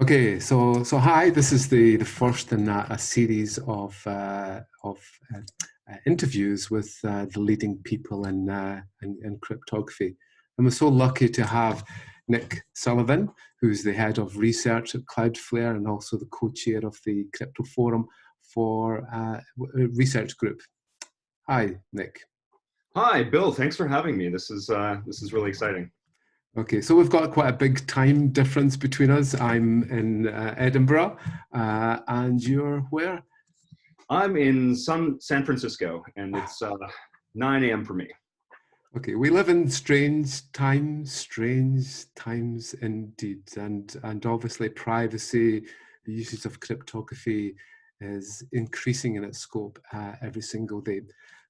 Okay, so hi. This is the first in a series of interviews with the leading people in cryptography, and we're so lucky to have Nick Sullivan, who's the head of research at Cloudflare and also the co-chair of the Crypto Forum for Research Group. Hi, Nick. Hi, Bill. Thanks for having me. This is really exciting. Okay, so we've got quite a big time difference between us. I'm in Edinburgh, and you're where? I'm in San Francisco, and it's 9 a.m. for me. Okay, we live in strange times indeed, and obviously privacy, the usage of cryptography is increasing in its scope every single day.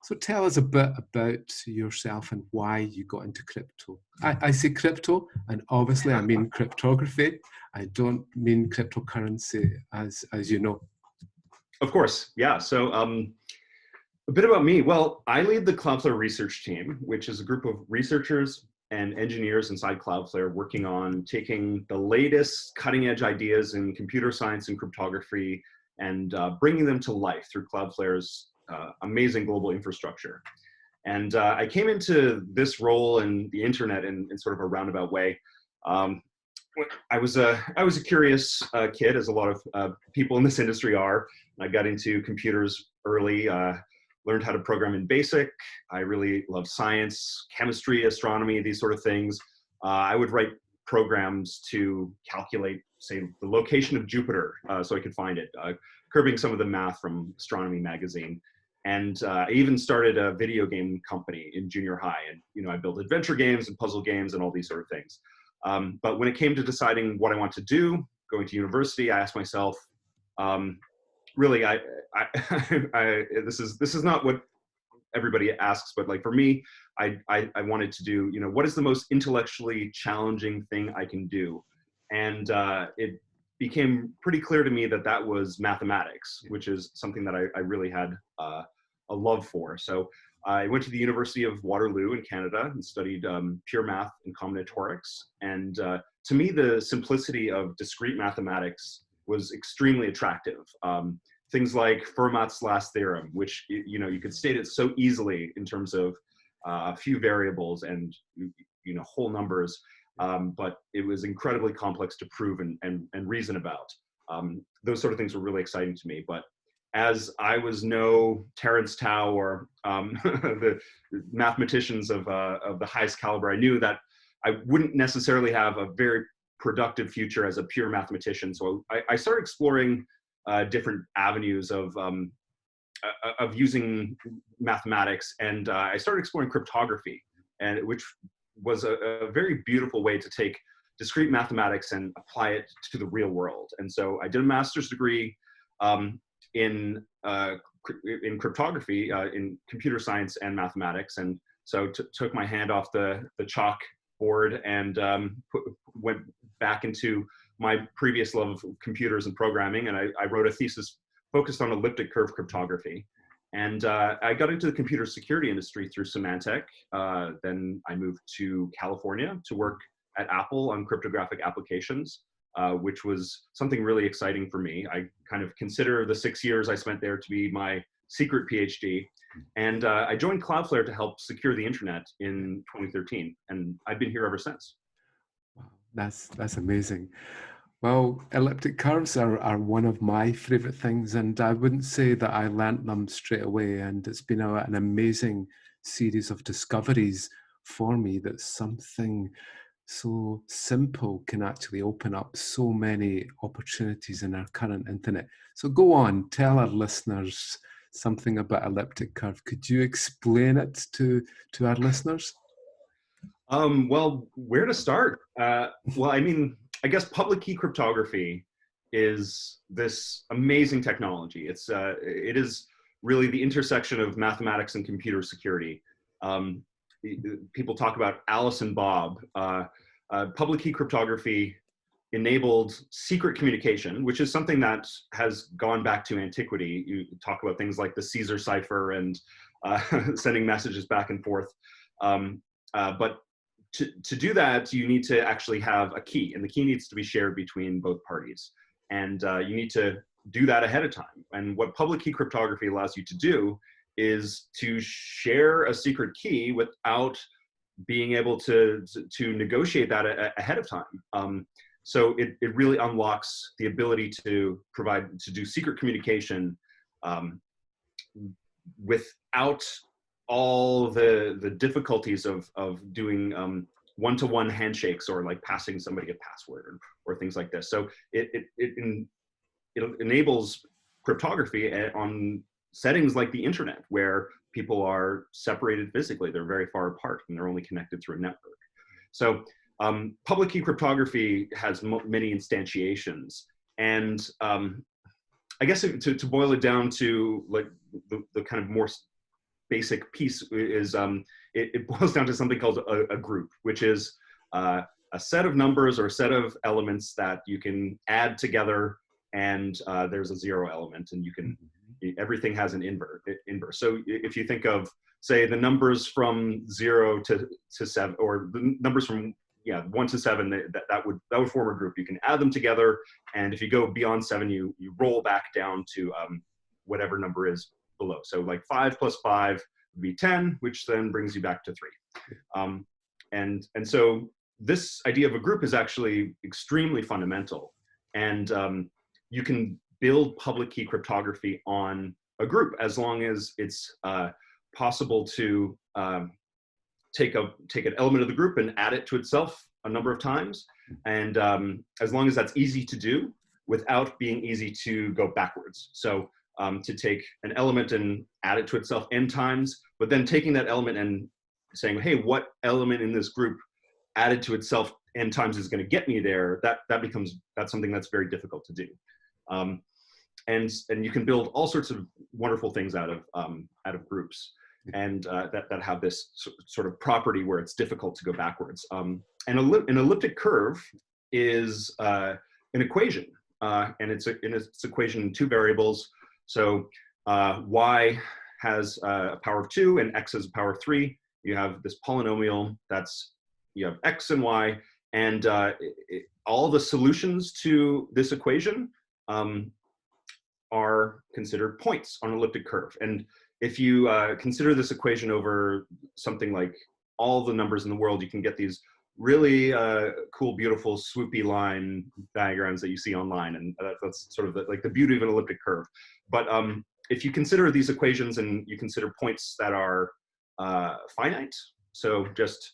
So tell us a bit about yourself and why you got into crypto. I say crypto, and obviously I mean cryptography. I don't mean cryptocurrency, as you know. Of course, yeah. So a bit about me. Well, I lead the Cloudflare research team, which is a group of researchers and engineers inside Cloudflare working on taking the latest cutting edge ideas in computer science and cryptography and bringing them to life through Cloudflare's amazing global infrastructure. And I came into this role in the internet in sort of a roundabout way. I was a curious kid, as a lot of people in this industry are. I got into computers early, learned how to program in BASIC. I really love science, chemistry, astronomy, these sort of things. I would write programs to calculate, say, the location of Jupiter so I could find it, curbing some of the math from Astronomy magazine. And I even started a video game company in junior high. And I built adventure games and puzzle games and all these sort of things. But when it came to deciding what I want to do, going to university, I asked myself, really, this is not what everybody asks, but like for me, I wanted to do, what is the most intellectually challenging thing I can do? And it became pretty clear to me that that was mathematics, which is something that I really had a love for. So I went to the University of Waterloo in Canada and studied pure math and combinatorics. And to me, the simplicity of discrete mathematics was extremely attractive. Things like Fermat's last theorem, which you could state it so easily in terms of a few variables and whole numbers, but it was incredibly complex to prove and reason about. Those sort of things were really exciting to me. But as I was no Terence Tao or the mathematicians of the highest caliber, I knew that I wouldn't necessarily have a very productive future as a pure mathematician. So I started exploring different avenues of using mathematics, and I started exploring cryptography, and which was a very beautiful way to take discrete mathematics and apply it to the real world. And so I did a master's degree in cryptography, in computer science and mathematics, and so took my hand off the chalkboard and went back into my previous love of computers and programming, and I wrote a thesis focused on elliptic curve cryptography. And I got into the computer security industry through Symantec. Then I moved to California to work at Apple on cryptographic applications, which was something really exciting for me. I kind of consider the 6 years I spent there to be my secret PhD. And I joined Cloudflare to help secure the internet in 2013. And I've been here ever since. Wow, that's amazing. Well, elliptic curves are one of my favorite things, and I wouldn't say that I learnt them straight away. And it's been an amazing series of discoveries for me that something so simple can actually open up so many opportunities in our current internet. So go on, tell our listeners something about elliptic curve. Could you explain it to our listeners? Well, where to start? Well, I guess public key cryptography is this amazing technology. It is really the intersection of mathematics and computer security. People talk about Alice and Bob. Public key cryptography enabled secret communication, which is something that has gone back to antiquity. You talk about things like the Caesar cipher and sending messages back and forth. But to do that, you need to actually have a key, and the key needs to be shared between both parties. And you need to do that ahead of time. And what public key cryptography allows you to do is to share a secret key without being able to negotiate that ahead of time. So it really unlocks the ability to do secret communication without all the difficulties of doing one-to-one handshakes, or like passing somebody a password, or things like this. So it enables cryptography on settings like the internet, where people are separated physically, they're very far apart, and they're only connected through a network. So public key cryptography has many instantiations, and I guess to boil it down to like the kind of more basic piece is it boils down to something called a group, which is a set of numbers or a set of elements that you can add together, and there's a zero element, and you can, everything has an inverse. So if you think of, say, the numbers from 0 to 7, or the numbers from 1 to 7, that would form a group. You can add them together, and if you go beyond 7, you roll back down to whatever number is below. So like 5 plus 5 would be 10, which then brings you back to 3. And so this idea of a group is actually extremely fundamental, and you can build public key cryptography on a group as long as it's possible to take an element of the group and add it to itself a number of times, and as long as that's easy to do without being easy to go backwards. So to take an element and add it to itself n times, but then taking that element and saying, hey, what element in this group added to itself n times is going to get me there, that's something that's very difficult to do. And you can build all sorts of wonderful things out of groups, and that have this sort of property where it's difficult to go backwards. And an elliptic curve is an equation, and it's equation in 2 variables. So y has a power of 2 and x has a power of 3. You have this polynomial you have x and y, and all the solutions to this equation are considered points on an elliptic curve. And if you consider this equation over something like all the numbers in the world, you can get these really cool, beautiful, swoopy line diagrams that you see online, and that's sort of like the beauty of an elliptic curve. But if you consider these equations and you consider points that are finite, so just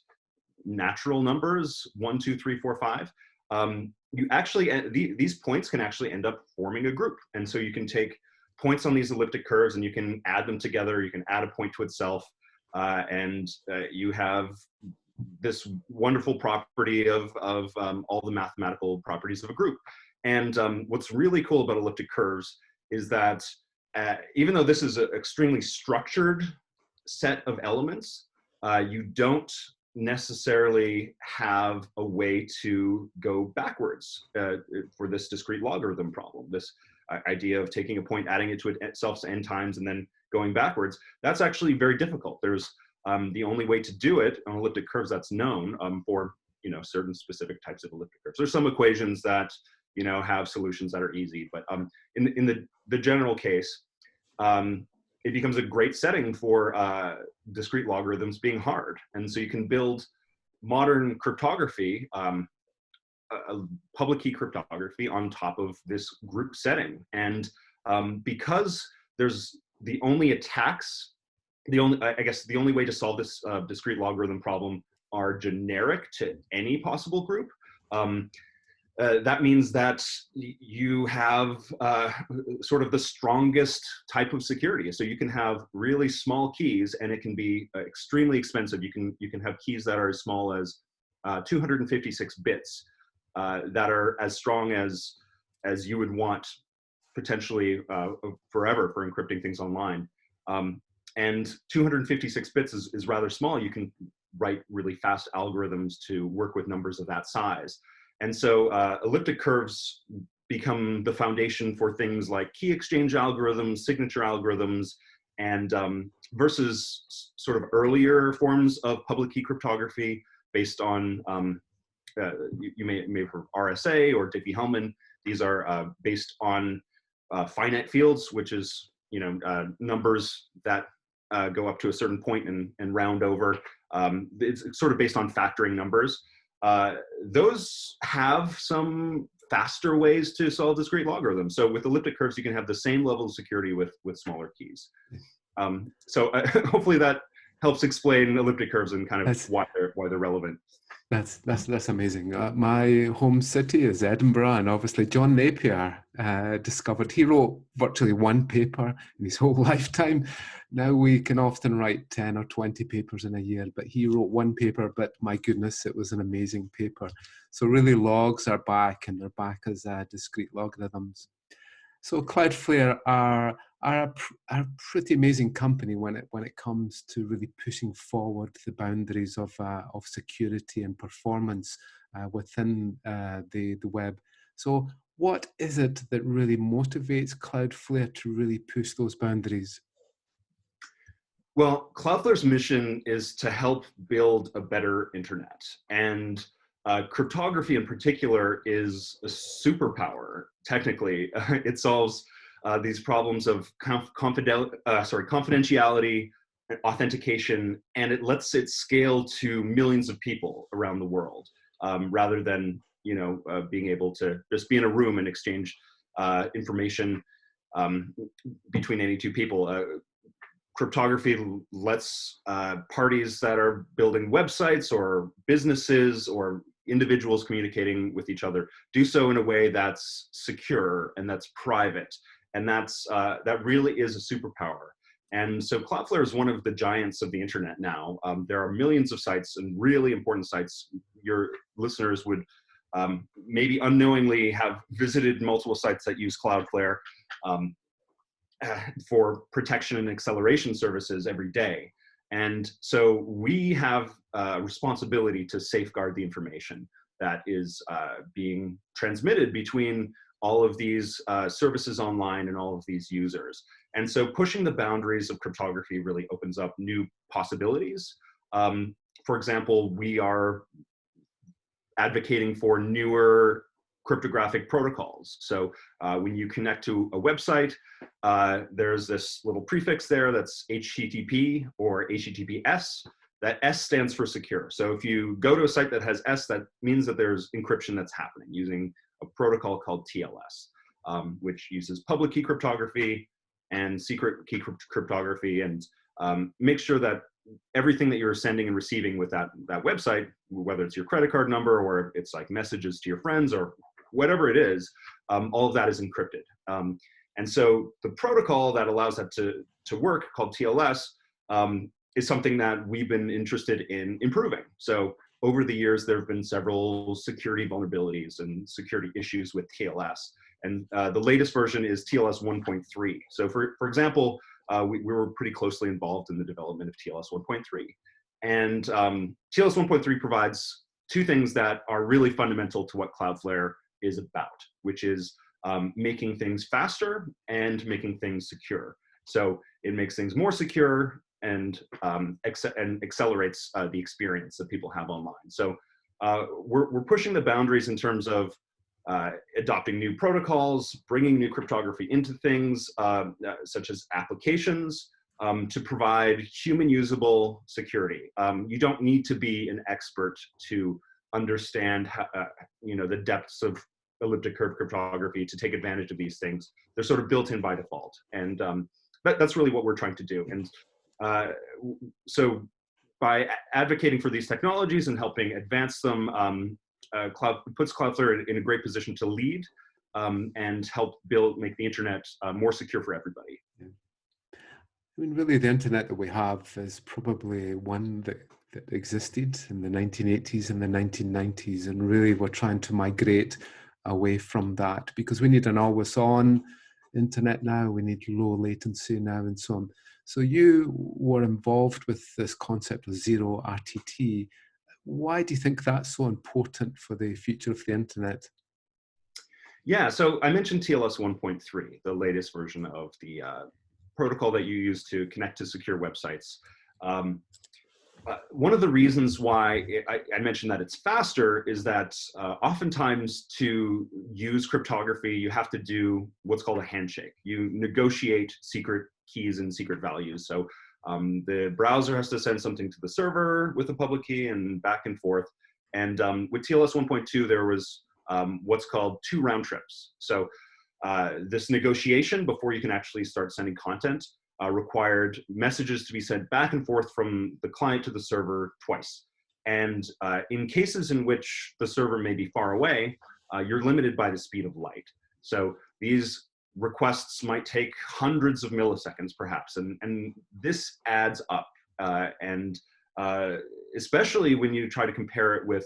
natural numbers, 1, 2, 3, 4, 5, you actually, these points can actually end up forming a group. And so you can take points on these elliptic curves and you can add them together, you can add a point to itself, and you have this wonderful property of all the mathematical properties of a group. And what's really cool about elliptic curves is that even though this is an extremely structured set of elements, you don't necessarily have a way to go backwards for this discrete logarithm problem. This idea of taking a point, adding it to itself n times, and then going backwards, that's actually very difficult. There's the only way to do it on elliptic curves that's known for certain specific types of elliptic curves. There's some equations that have solutions that are easy, but in the general case, it becomes a great setting for discrete logarithms being hard. And so you can build modern cryptography, public key cryptography, on top of this group setting. And because there's the only attacks, I guess the only way to solve this discrete logarithm problem are generic to any possible group. That means that you have sort of the strongest type of security. So you can have really small keys, and it can be extremely expensive. You can have keys that are as small as 256 bits that are as strong as you would want potentially forever for encrypting things online. And 256 bits is rather small. You can write really fast algorithms to work with numbers of that size. And so elliptic curves become the foundation for things like key exchange algorithms, signature algorithms, and versus sort of earlier forms of public key cryptography, based on, you may have heard of RSA or Diffie-Hellman. These are based on finite fields, which is, numbers that go up to a certain point and round over. It's sort of based on factoring numbers. Those have some faster ways to solve discrete logarithms. So with elliptic curves, you can have the same level of security with smaller keys. So hopefully that helps explain elliptic curves and kind of why they're relevant. That's amazing. My home city is Edinburgh, and obviously John Napier discovered, he wrote virtually one paper in his whole lifetime. Now we can often write 10 or 20 papers in a year, but he wrote one paper, but my goodness, it was an amazing paper. So really logs are back, and they're back as discrete logarithms. So Cloudflare are a pretty amazing company when it comes to really pushing forward the boundaries of security and performance within the web. So what is it that really motivates Cloudflare to really push those boundaries? Well, Cloudflare's mission is to help build a better internet, and cryptography in particular is a superpower. Technically, it solves these problems of confidentiality, authentication, and it lets it scale to millions of people around the world, rather than being able to just be in a room and exchange information between any two people. Cryptography lets parties that are building websites or businesses or individuals communicating with each other do so in a way that's secure and that's private, and that really is a superpower. And so Cloudflare is one of the giants of the internet now. There are millions of sites, and really important sites. Your listeners would maybe unknowingly have visited multiple sites that use Cloudflare for protection and acceleration services every day. And so we have a responsibility to safeguard the information that is being transmitted between all of these services online and all of these users. And so pushing the boundaries of cryptography really opens up new possibilities. For example, we are advocating for newer cryptographic protocols. So when you connect to a website, there's this little prefix there that's HTTP or HTTPS. That S stands for secure. So if you go to a site that has S, that means that there's encryption that's happening using a protocol called TLS, which uses public key cryptography and secret key cryptography, and make sure that everything that you're sending and receiving with that website, whether it's your credit card number or it's like messages to your friends or whatever it is, all of that is encrypted. And so the protocol that allows that to work, called TLS, is something that we've been interested in improving. So over the years, there have been several security vulnerabilities and security issues with TLS. And the latest version is TLS 1.3. So for example, we were pretty closely involved in the development of TLS 1.3. And TLS 1.3 provides two things that are really fundamental to what Cloudflare is about, which is making things faster and making things secure. So it makes things more secure and accelerates the experience that people have online. So we're pushing the boundaries in terms of adopting new protocols, bringing new cryptography into things, such as applications, to provide human usable security. You don't need to be an expert to understand how, the depths of elliptic curve cryptography to take advantage of these things. They're sort of built in by default. And that's really what we're trying to do. And so by advocating for these technologies and helping advance them, puts Cloudflare in a great position to lead and help make the internet more secure for everybody. Yeah. I mean, really, the internet that we have is probably one that existed in the 1980s and the 1990s, and really we're trying to migrate away from that because we need an always-on internet now, we need low latency now, and so on. So you were involved with this concept of zero RTT. Why do you think that's so important for the future of the internet? Yeah, so I mentioned TLS 1.3, the latest version of the protocol that you use to connect to secure websites. one of the reasons why I mentioned that it's faster is that oftentimes to use cryptography, you have to do what's called a handshake. You negotiate secret keys and secret values. So the browser has to send something to the server with a public key and back and forth. And with TLS 1.2, there was what's called 2 round trips. So this negotiation before you can actually start sending content required messages to be sent back and forth from the client to the server twice. And in cases in which the server may be far away, you're limited by the speed of light. So these requests might take hundreds of milliseconds perhaps, and this adds up. And especially when you try to compare it with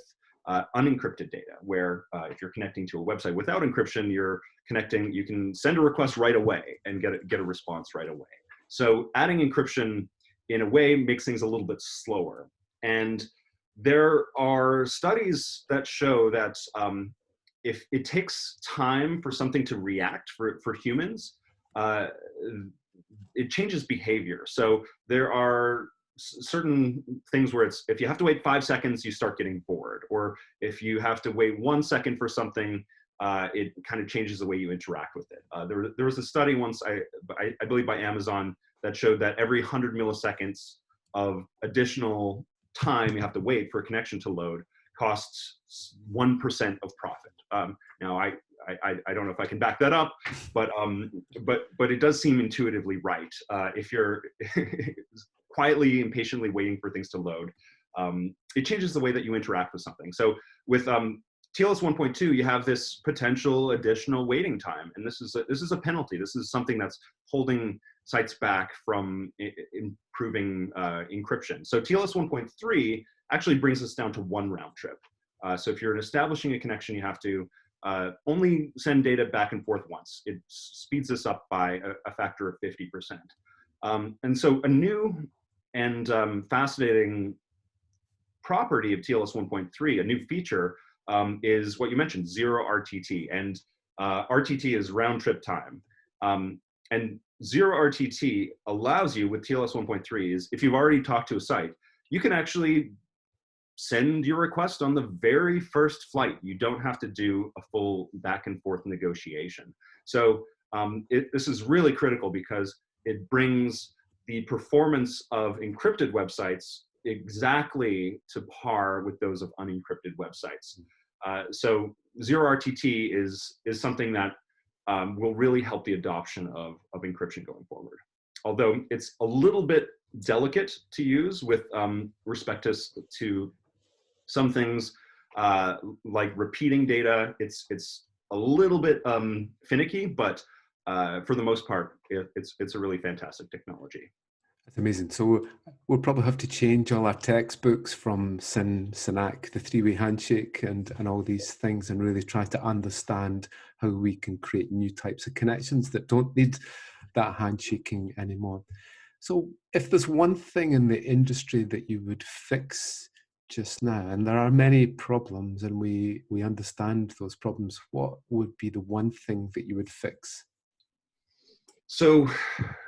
unencrypted data, where if you're connecting to a website without encryption, you can send a request right away and get a response right away. So adding encryption in a way makes things a little bit slower. And there are studies that show that if it takes time for something to react for humans, it changes behavior. So there are certain things where if you have to wait 5 seconds, you start getting bored. Or if you have to wait 1 second for something, it kind of changes the way you interact with it. There was a study once, I believe by Amazon, that showed that every 100 milliseconds of additional time you have to wait for a connection to load costs 1% of profit. Now, I don't know if I can back that up, but it does seem intuitively right. If you're quietly and patiently waiting for things to load, it changes the way that you interact with something. So with TLS 1.2, you have this potential additional waiting time, and this is a penalty. This is something that's holding sites back from improving encryption. So TLS 1.3 actually brings us down to 1 round trip. So if you're establishing a connection, you have to only send data back and forth once. It speeds this up by a factor of 50%. And so a new and fascinating property of TLS 1.3, a new feature, is what you mentioned, 0 RTT. And RTT is round trip time. And 0 RTT allows you with TLS 1.3 is if you've already talked to a site, you can actually send your request on the very first flight. You don't have to do a full back and forth negotiation. So this is really critical because it brings the performance of encrypted websites exactly to par with those of unencrypted websites. So 0 RTT is something that will really help the adoption of encryption going forward. Although it's a little bit delicate to use with respect to some things like repeating data. It's a little bit finicky, but for the most part, it's a really fantastic technology. That's amazing. So we'll probably have to change all our textbooks from SYNAC, the 3-way handshake, and all these things, and really try to understand how we can create new types of connections that don't need that handshaking anymore. So if there's one thing in the industry that you would fix just now, and there are many problems and we understand those problems, what would be the one thing that you would fix? So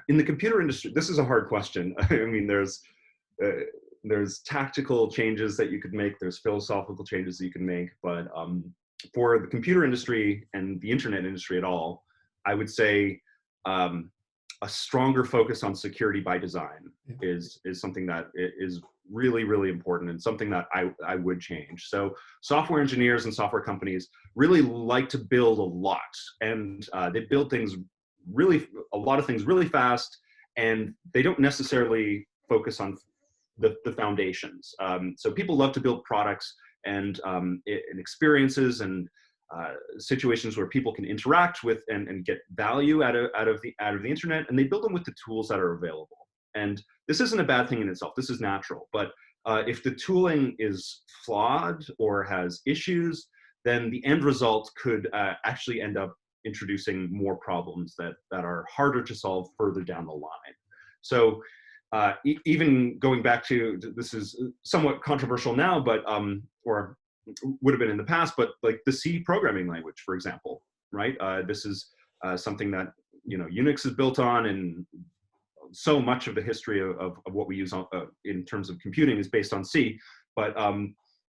in the computer industry, this is a hard question. I mean, there's tactical changes that you could make, there's philosophical changes that you can make, but for the computer industry and the internet industry at all, I would say a stronger focus on security by design is something that is really, really important and something that I would change. So software engineers and software companies really like to build a lot, and they build a lot of things really fast, and they don't necessarily focus on the foundations. So people love to build products and experiences and situations where people can interact with and get value out of the internet, and they build them with the tools that are available. And this isn't a bad thing in itself. This is natural. But if the tooling is flawed or has issues, then the end result could actually end up introducing more problems that are harder to solve further down the line. So even going back to, this is somewhat controversial now, but or would have been in the past, but like the C programming language, for example, right? This is something that Unix is built on, and so much of the history of what we use in terms of computing is based on C, but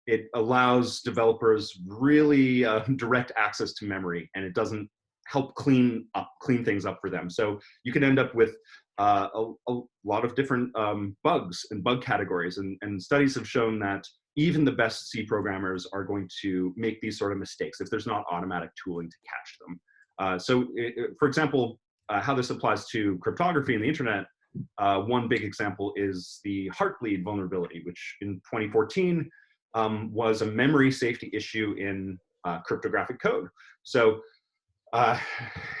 it allows developers really direct access to memory, and it doesn't help clean things up for them. So you can end up with a lot of different bugs and bug categories, and studies have shown that even the best C programmers are going to make these sort of mistakes if there's not automatic tooling to catch them. For example, how this applies to cryptography and the internet, one big example is the Heartbleed vulnerability, which in 2014 was a memory safety issue in cryptographic code. So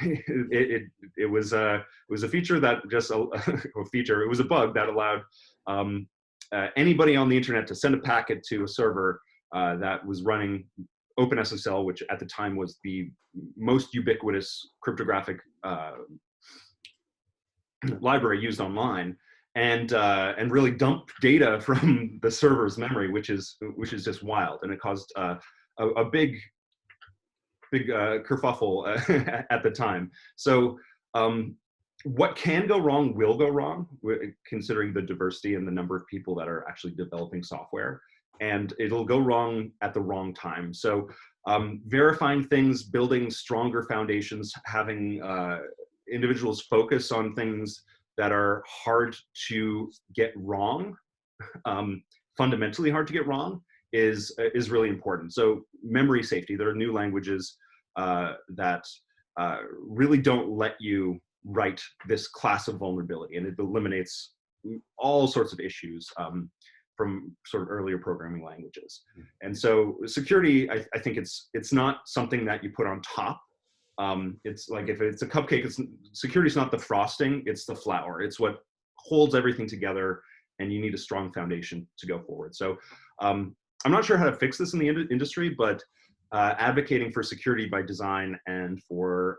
it was a feature that just it was a bug that allowed anybody on the internet to send a packet to a server that was running OpenSSL, which at the time was the most ubiquitous cryptographic library used online, and really dump data from the server's memory, which is just wild, and it caused a big kerfuffle at the time. So what can go wrong will go wrong, considering the diversity and the number of people that are actually developing software, and it'll go wrong at the wrong time. So verifying things, building stronger foundations, having individuals focus on things that are hard to get wrong, fundamentally hard to get wrong, is really important. So memory safety, there are new languages that really don't let you write this class of vulnerability, and it eliminates all sorts of issues from sort of earlier programming languages. And so security, I think it's not something that you put on top. It's like if it's a cupcake, security is not the frosting, it's the flour. It's what holds everything together, and you need a strong foundation to go forward. So I'm not sure how to fix this in the industry, but advocating for security by design and for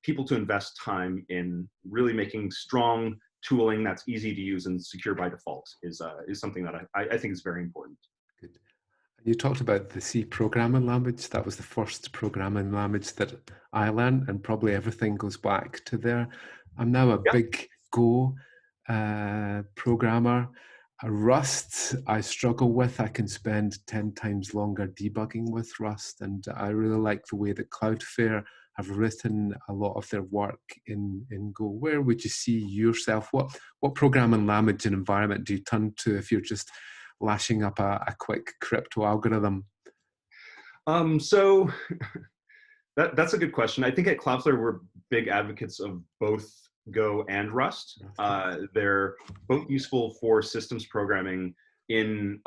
people to invest time in really making strong tooling that's easy to use and secure by default is something that I think is very important. Good. You talked about the C programming language. That was the first programming language that I learned, and probably everything goes back to there. I'm now a big Go programmer. Rust, I struggle with. I can spend 10 times longer debugging with Rust, and I really like the way that Cloudflare have written a lot of their work in Go. Where would you see yourself? What programming language and environment do you turn to if you're just lashing up a quick crypto algorithm? So that's a good question. I think at Cloudflare, we're big advocates of both Go and Rust. They're both useful for systems programming in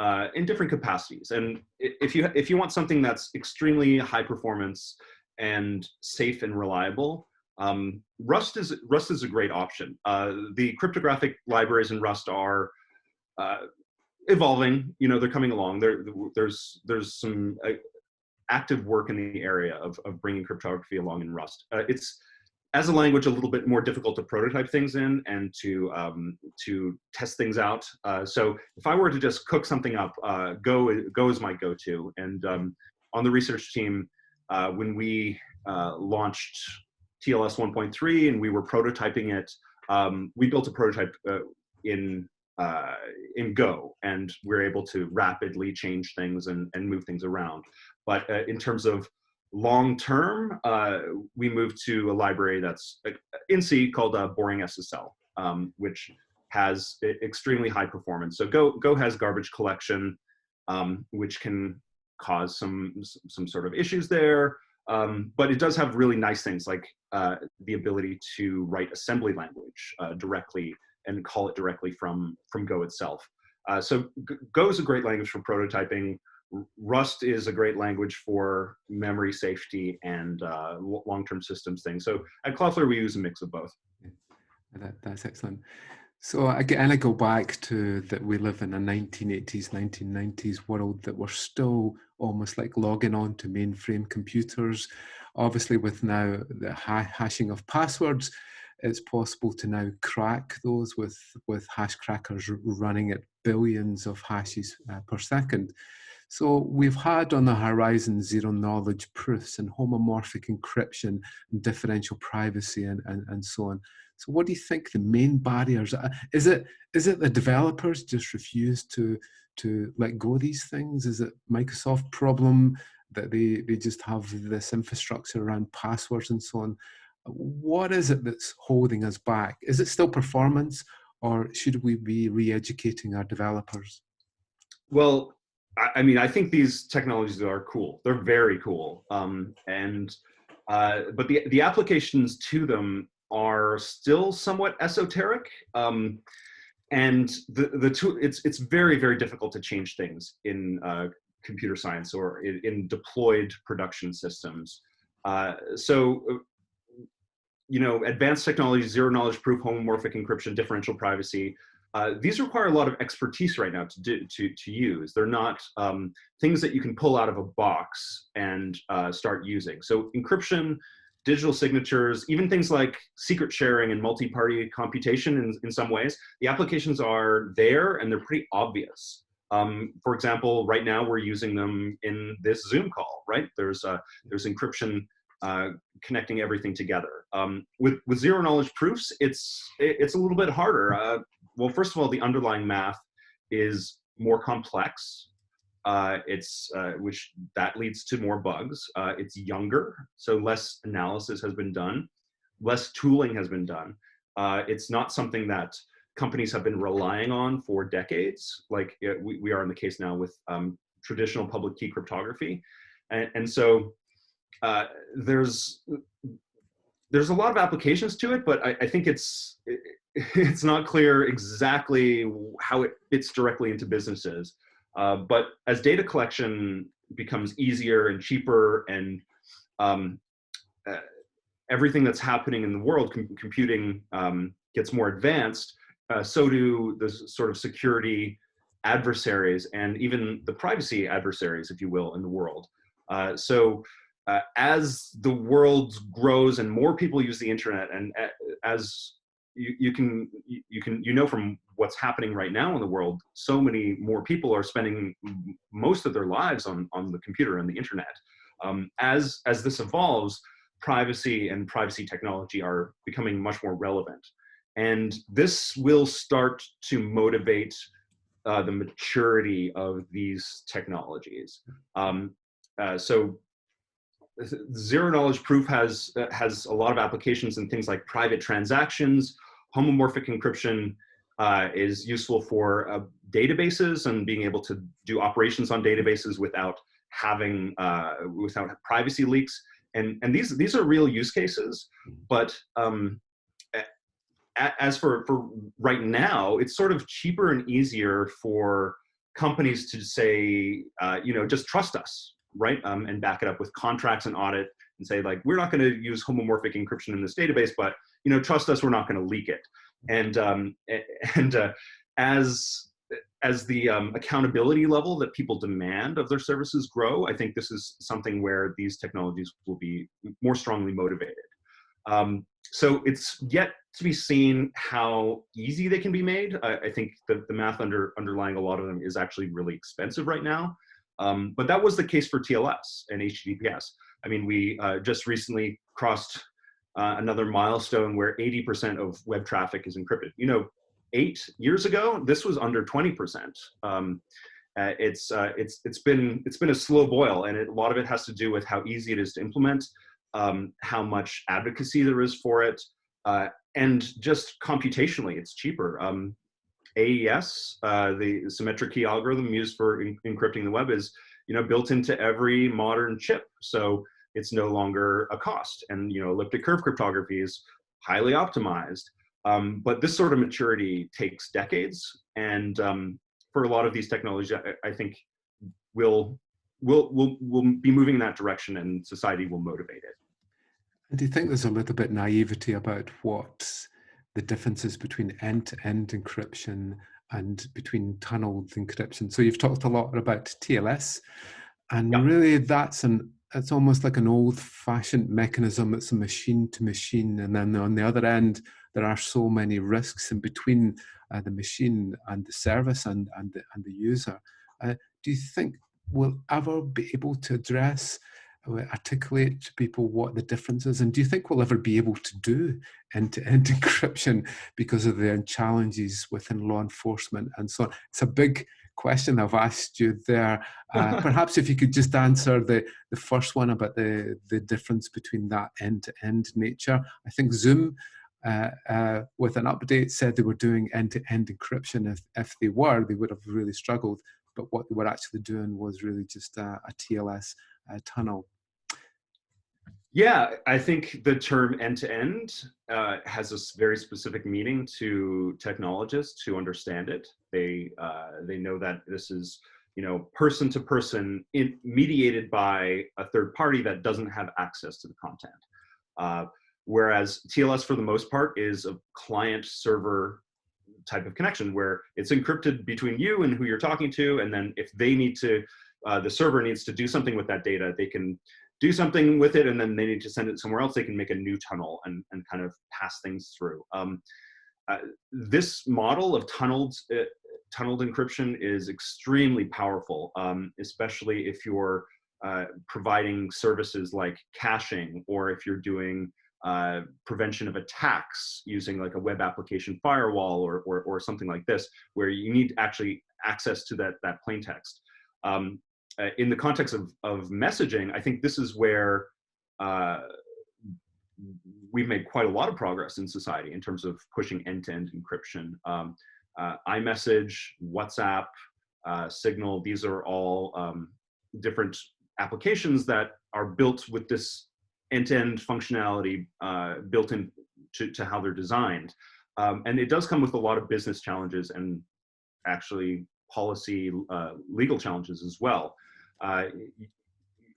different capacities. And if you want something that's extremely high performance and safe and reliable, Rust is a great option. The cryptographic libraries in Rust are evolving. You know, they're coming along. There's some active work in the area of bringing cryptography along in Rust. It's, as a language, a little bit more difficult to prototype things in and to test things out. So if I were to just cook something up, Go is my go-to. And on the research team, when we launched TLS 1.3 and we were prototyping it, we built a prototype in Go, and we're able to rapidly change things and move things around. But in terms of long term, we moved to a library that's in C called Boring SSL, which has extremely high performance. So Go has garbage collection, which can cause some sort of issues there. But it does have really nice things like the ability to write assembly language directly and call it directly from Go itself. So Go is a great language for prototyping. Rust is a great language for memory safety and long-term systems things. So at Cloudflare, we use a mix of both. That's excellent. So again, I go back to that we live in a 1980s, 1990s world that we're still almost like logging on to mainframe computers. Obviously, with now the hashing of passwords, it's possible to now crack those with hash crackers running at billions of hashes per second. So we've had on the horizon zero-knowledge proofs and homomorphic encryption and differential privacy and so on. So what do you think the main barriers are? Is it the developers just refuse to let go of these things? Is it Microsoft problem that they just have this infrastructure around passwords and so on? What is it that's holding us back? Is it still performance, or should we be re-educating our developers? Well, I mean, I think these technologies are cool. They're very cool. But the applications to them are still somewhat esoteric. And it's very, very difficult to change things in computer science or in deployed production systems. You know, advanced technologies, zero knowledge proof, homomorphic encryption, differential privacy, these require a lot of expertise right now to use. They're not things that you can pull out of a box and start using. So encryption, digital signatures, even things like secret sharing and multi-party computation in some ways, the applications are there and they're pretty obvious. For example, right now we're using them in this Zoom call, right? There's encryption connecting everything together. With zero knowledge proofs, it's a little bit harder. Well, first of all, the underlying math is more complex. Which that leads to more bugs. It's younger, so less analysis has been done, less tooling has been done. It's not something that companies have been relying on for decades, like we are in the case now with traditional public key cryptography. And so there's a lot of applications to it, but I think it's not clear exactly how it fits directly into businesses. But as data collection becomes easier and cheaper, and everything that's happening in the world, computing gets more advanced, so do the sort of security adversaries and even the privacy adversaries, if you will, in the world. As the world grows and more people use the internet, and as you know from what's happening right now in the world, so many more people are spending most of their lives on the computer and the internet. As this evolves, privacy and privacy technology are becoming much more relevant. And this will start to motivate the maturity of these technologies. So zero knowledge proof has a lot of applications in things like private transactions. Homomorphic encryption is useful for databases and being able to do operations on databases without having without privacy leaks. And these are real use cases. But as for right now, it's sort of cheaper and easier for companies to say, you know, just trust us, right? And back it up with contracts and audit and say, like, we're not going to use homomorphic encryption in this database, but, you know, trust us, we're not going to leak it. And as the accountability level that people demand of their services grow, I think this is something where these technologies will be more strongly motivated. So it's yet to be seen how easy they can be made. I think the math underlying a lot of them is actually really expensive right now. But that was the case for TLS and HTTPS. I mean, we just recently crossed another milestone where 80% of web traffic is encrypted. You know, 8 years ago, this was under 20%. It's been a slow boil, and a lot of it has to do with how easy it is to implement, how much advocacy there is for it, and just computationally, it's cheaper. AES, the symmetric key algorithm used for encrypting the web, is, you know, built into every modern chip, so it's no longer a cost. And, you know, elliptic curve cryptography is highly optimized. But this sort of maturity takes decades, and for a lot of these technologies, I think we'll be moving in that direction, and society will motivate it. And do you think there's a little bit naivety about what the differences between end-to-end encryption and between tunneled encryption? So you've talked a lot about TLS, and Yeah. really it's almost like an old-fashioned mechanism. It's a machine to machine, and then on the other end, there are so many risks in between the machine and the service and the user. Do you think will ever be able to address, articulate to people what the difference is? And do you think we'll ever be able to do end-to-end encryption because of the challenges within law enforcement and so on? It's a big question I've asked you there. Perhaps if you could just answer the first one about the difference between that end-to-end nature. I think Zoom, with an update, said they were doing end-to-end encryption. If they were, they would have really struggled. But what they were actually doing was really just a TLS tunnel. Yeah, I think the term end-to-end has a very specific meaning to technologists who understand it. They know that this is, person to person, mediated by a third party that doesn't have access to the content. Whereas TLS, for the most part, is a client-server type of connection where it's encrypted between you and who you're talking to, and then if they need to, the server needs to do something with that data, they can do something with it, and then they need to send it somewhere else, they can make a new tunnel and kind of pass things through. This model of tunneled encryption is extremely powerful, especially if you're providing services like caching, or if you're doing prevention of attacks using like a web application firewall or something like this, where you need actually access to that plain text. In the context of messaging, I think this is where we've made quite a lot of progress in society in terms of pushing end-to-end encryption. iMessage, WhatsApp, Signal, these are all different applications that are built with this end-to-end functionality built in to how they're designed. And it does come with a lot of business challenges and actually policy, legal challenges as well.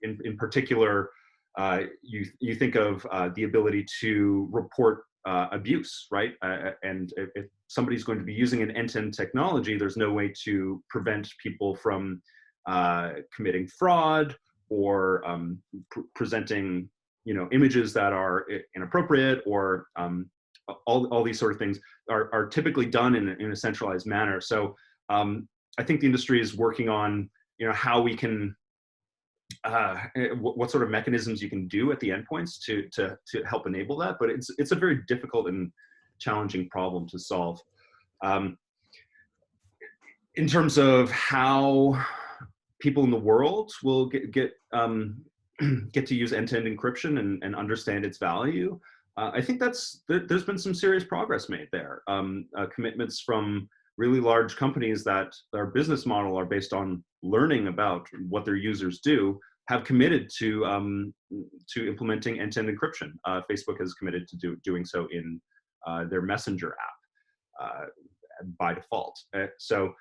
In particular, you think of the ability to report abuse, right? And if somebody's going to be using an end-to-end technology, there's no way to prevent people from committing fraud or presenting, images that are inappropriate, or all these sort of things are typically done in a centralized manner. So I think the industry is working on, how we can, what sort of mechanisms you can do at the endpoints to help enable that. But it's a very difficult and challenging problem to solve. In terms of how people in the world will get to use end-to-end encryption and understand its value, I think there's been some serious progress made there. Commitments from really large companies that their business model are based on learning about what their users do have committed to implementing end-to-end encryption. Facebook has committed to doing so in their Messenger app by default. So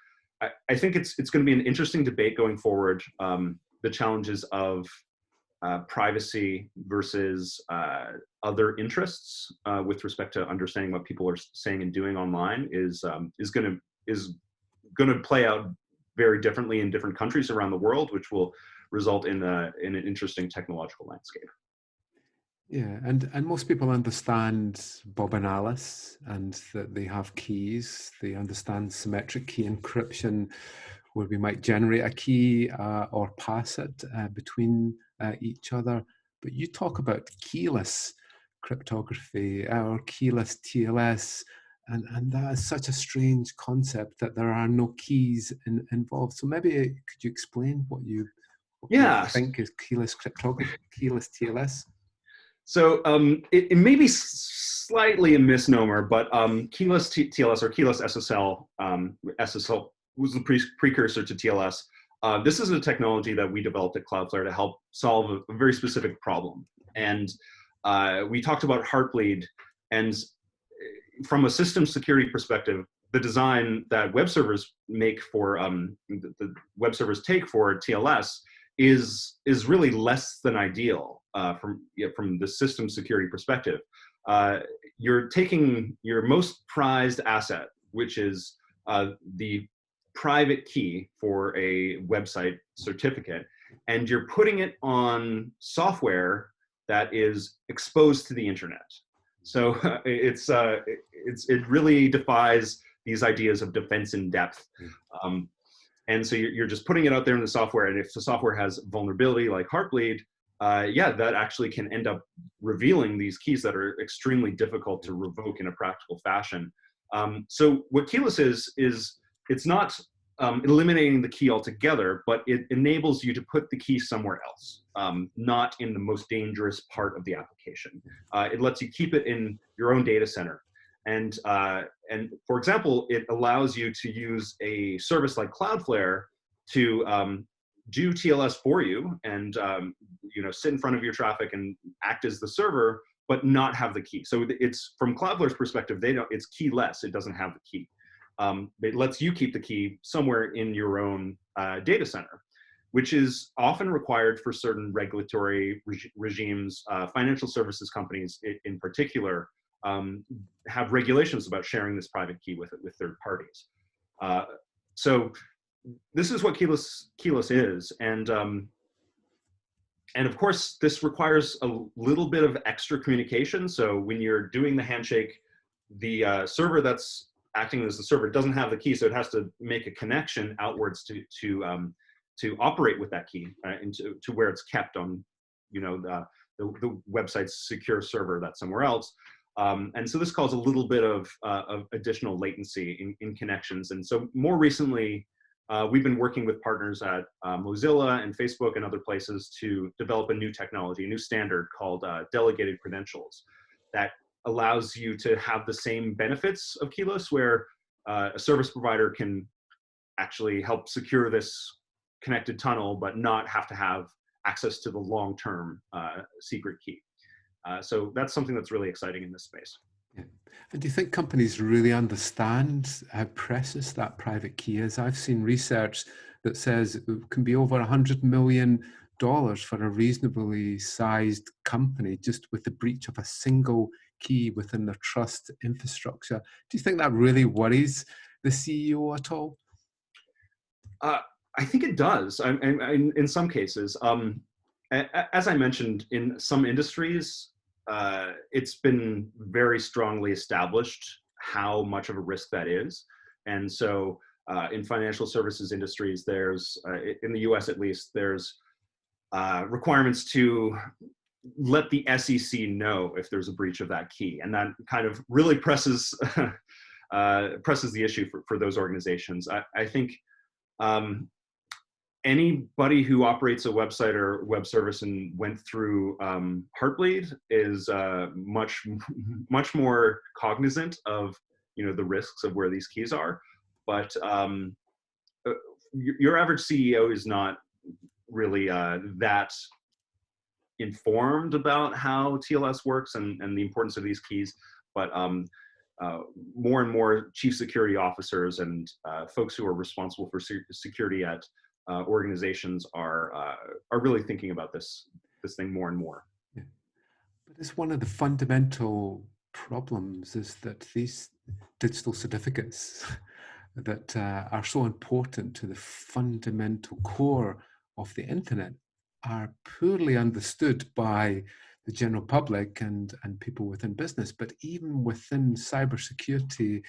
I think it's going to be an interesting debate going forward. The challenges of privacy versus other interests with respect to understanding what people are saying and doing online is going to play out very differently in different countries around the world, which will result in an interesting technological landscape. Yeah, and most people understand Bob and Alice, and that they have keys. They understand symmetric key encryption, where we might generate a key or pass it between each other. But you talk about keyless cryptography or keyless TLS, and that is such a strange concept that there are no keys involved. So maybe could you explain what you think is keyless cryptography, keyless TLS? So it may be slightly a misnomer, but keyless TLS or keyless SSL, SSL was the precursor to TLS. This is a technology that we developed at Cloudflare to help solve a very specific problem. And we talked about Heartbleed, and from a system security perspective, the design that web servers make for the web servers take for TLS is really less than ideal from the system security perspective. You're taking your most prized asset, which is the private key for a website certificate, and you're putting it on software that is exposed to the internet. So it really defies these ideas of defense in depth. And so you're just putting it out there in the software. And if the software has vulnerability like Heartbleed, yeah, that actually can end up revealing these keys that are extremely difficult to revoke in a practical fashion. So what keyless is it's not eliminating the key altogether, but it enables you to put the key somewhere else, not in the most dangerous part of the application. It lets you keep it in your own data center. And for example, it allows you to use a service like Cloudflare to do TLS for you and you know, sit in front of your traffic and act as the server, but not have the key. So it's, from Cloudflare's perspective, it's keyless. It doesn't have the key. It lets you keep the key somewhere in your own data center, which is often required for certain regulatory regimes. Financial services companies in particular have regulations about sharing this private key with third parties. So this is what keyless is, and of course this requires a little bit of extra communication. So when you're doing the handshake, the server that's acting as the server doesn't have the key, so it has to make a connection outwards to operate with that key to where it's kept on, you know, the website's secure server that's somewhere else. And so this caused a little bit of additional latency in connections. And so more recently, we've been working with partners at Mozilla and Facebook and other places to develop a new technology, a new standard called delegated credentials that allows you to have the same benefits of keyless, where a service provider can actually help secure this connected tunnel, but not have to have access to the long-term secret key. So that's something that's really exciting in this space. Yeah. And do you think companies really understand how precious that private key is? I've seen research that says it can be over $100 million for a reasonably sized company just with the breach of a single key within their trust infrastructure. Do you think that really worries the CEO at all? I think it does. In some cases, as I mentioned, in some industries, it's been very strongly established how much of a risk that is. And so in financial services industries, there's, in the US at least, there's requirements to let the SEC know if there's a breach of that key. And that kind of really presses the issue for those organizations. I think anybody who operates a website or web service and went through Heartbleed is much more cognizant of, you know, the risks of where these keys are. But your average CEO is not really that informed about how TLS works and the importance of these keys. But more and more chief security officers and folks who are responsible for security at organizations are really thinking about this thing more and more. Yeah. But it's one of the fundamental problems is that these digital certificates that are so important to the fundamental core of the internet are poorly understood by the general public and people within business. But even within cybersecurity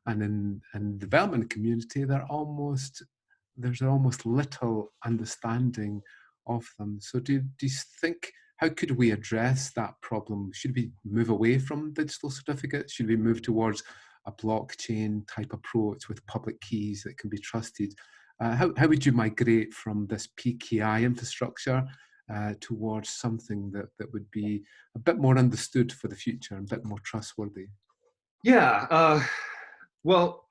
and in the development community, there's almost little understanding of them. So do you think, how could we address that problem? Should we move away from digital certificates? Should we move towards a blockchain type approach with public keys that can be trusted? How would you migrate from this PKI infrastructure towards something that would be a bit more understood for the future and a bit more trustworthy? Yeah, well,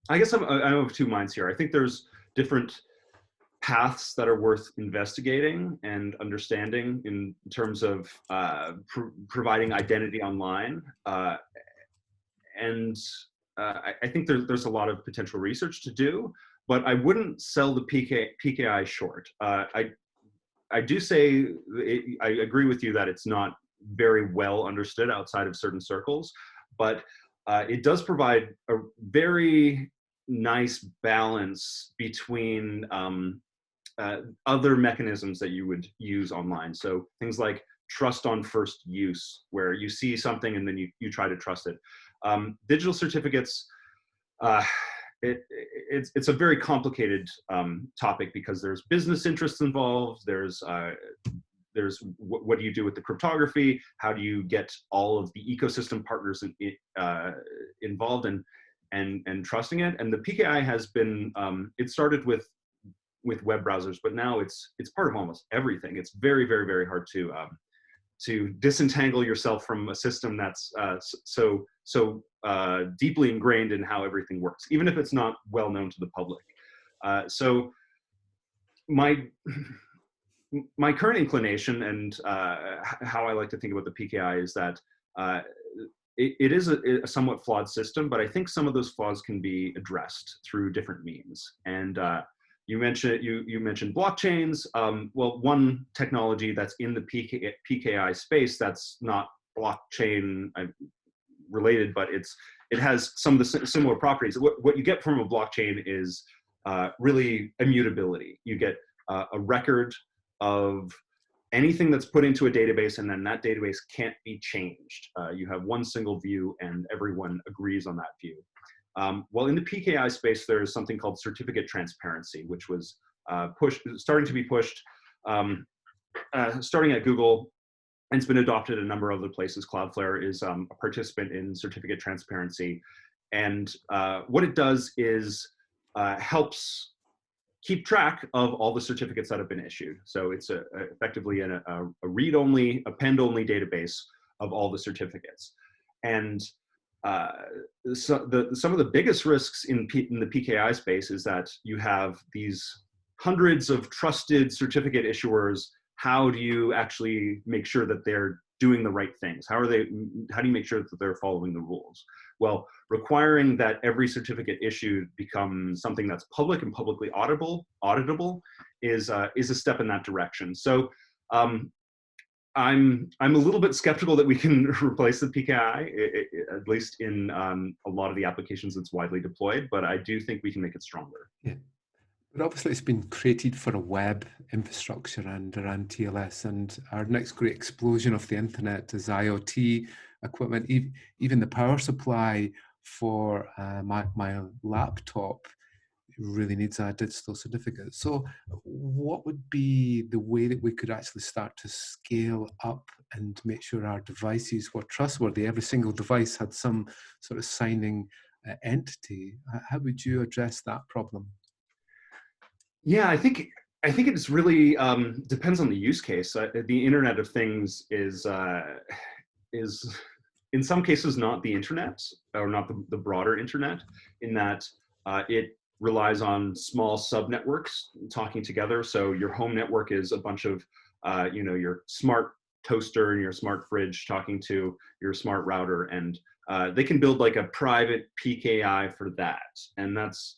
I guess I'm of two minds here. I think there's different paths that are worth investigating and understanding in terms of providing identity online. And I think there's a lot of potential research to do, but I wouldn't sell the PKI short. I do say, I agree with you that it's not very well understood outside of certain circles, but it does provide a very nice balance between other mechanisms that you would use online. So things like trust on first use, where you see something and then you try to trust it. Digital certificates, it's a very complicated topic because there's business interests involved. There's what do you do with the cryptography? How do you get all of the ecosystem partners involved and trusting it? And the PKI has been, it started with web browsers, but now it's part of almost everything. It's very, very, very hard to disentangle yourself from a system that's so deeply ingrained in how everything works, even if it's not well known to the public. So my current inclination and how I like to think about the PKI is that it is a somewhat flawed system, but I think some of those flaws can be addressed through different means. And you mentioned blockchains. Well, one technology that's in the PKI space that's not blockchain related, but it has some of the similar properties. What you get from a blockchain is really immutability. You get a record of anything that's put into a database, and then that database can't be changed. You have one single view and everyone agrees on that view. Well, in the PKI space, there's something called certificate transparency, which was starting to be pushed, starting at Google, and it's been adopted in a number of other places. Cloudflare is a participant in certificate transparency. And what it does is helps keep track of all the certificates that have been issued. So it's effectively a read-only, append-only database of all the certificates. And some of the biggest risks in the PKI space is that you have these hundreds of trusted certificate issuers. How do you actually make sure that they're doing the right things? How do you make sure that they're following the rules? Well, requiring that every certificate issued become something that's public and publicly auditable is a step in that direction. So I'm a little bit skeptical that we can replace the PKI, at least in a lot of the applications that's widely deployed, but I do think we can make it stronger. Yeah. But obviously it's been created for a web infrastructure and around TLS, and our next great explosion of the internet is IoT equipment. Even the power supply for my laptop really needs a digital certificate. So what would be the way that we could actually start to scale up and make sure our devices were trustworthy? Every single device had some sort of signing entity. How would you address that problem? Yeah, I think it's really depends on the use case. The Internet of Things is in some cases not the internet, or not the broader internet, in that it relies on small subnetworks talking together. So your home network is a bunch of your smart toaster and your smart fridge talking to your smart router, and they can build like a private PKI for that, and that's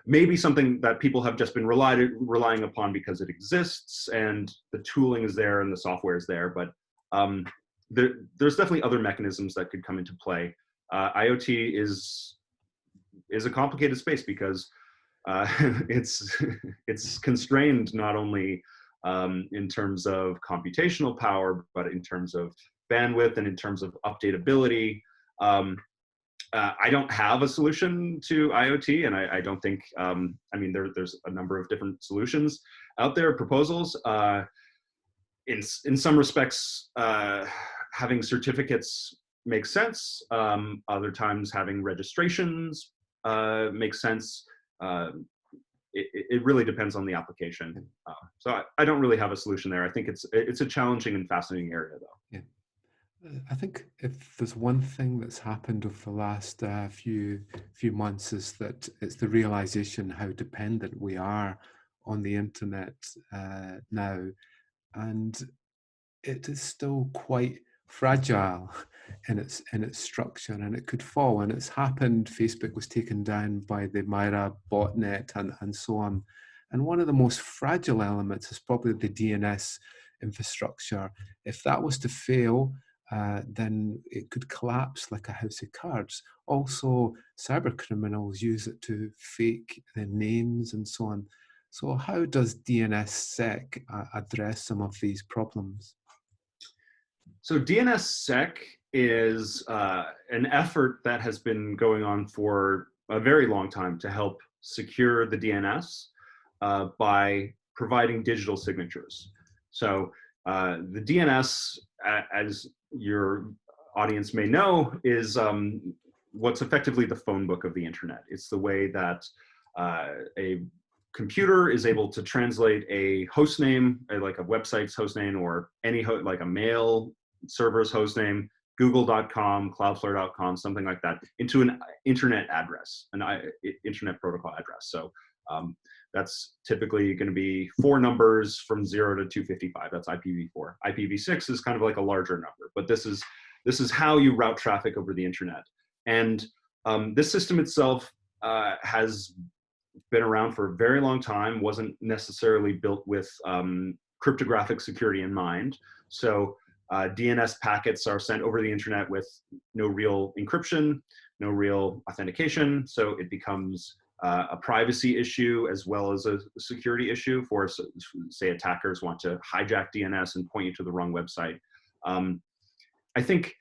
maybe something that people have just been relying upon because it exists and the tooling is there and the software is there. But there's definitely other mechanisms that could come into play. IoT is a complicated space because it's constrained not only in terms of computational power, but in terms of bandwidth and in terms of updatability. I don't have a solution to IoT, and I don't think, there's a number of different solutions out there, proposals. In some respects, having certificates makes sense. Other times having registrations makes sense. It really depends on the application. So I don't really have a solution there. I think it's a challenging and fascinating area though. Yeah. I think if there's one thing that's happened over the last few months, is that it's the realization how dependent we are on the internet now, and it is still quite fragile in its structure, and it could fall. And it's happened. Facebook was taken down by the Myra botnet and so on. And one of the most fragile elements is probably the DNS infrastructure. If that was to fail, then it could collapse like a house of cards. Also, cyber criminals use it to fake their names and so on. So how does DNS Sec address some of these problems? So DNS Sec is an effort that has been going on for a very long time to help secure the DNS by providing digital signatures. So the DNS, as your audience may know, is what's effectively the phone book of the internet. It's the way that a computer is able to translate a host name, like a website's host name, or any like a mail server's host name, google.com, cloudflare.com, something like that, into an internet address, an internet protocol address. So that's typically going to be 4 numbers from 0 to 255. That's IPv4. IPv6 is kind of like a larger number, but this is how you route traffic over the internet. And this system itself has been around for a very long time, wasn't necessarily built with cryptographic security in mind. So DNS packets are sent over the internet with no real encryption, no real authentication. So it becomes a privacy issue as well as a security issue for, say, attackers want to hijack DNS and point you to the wrong website. I think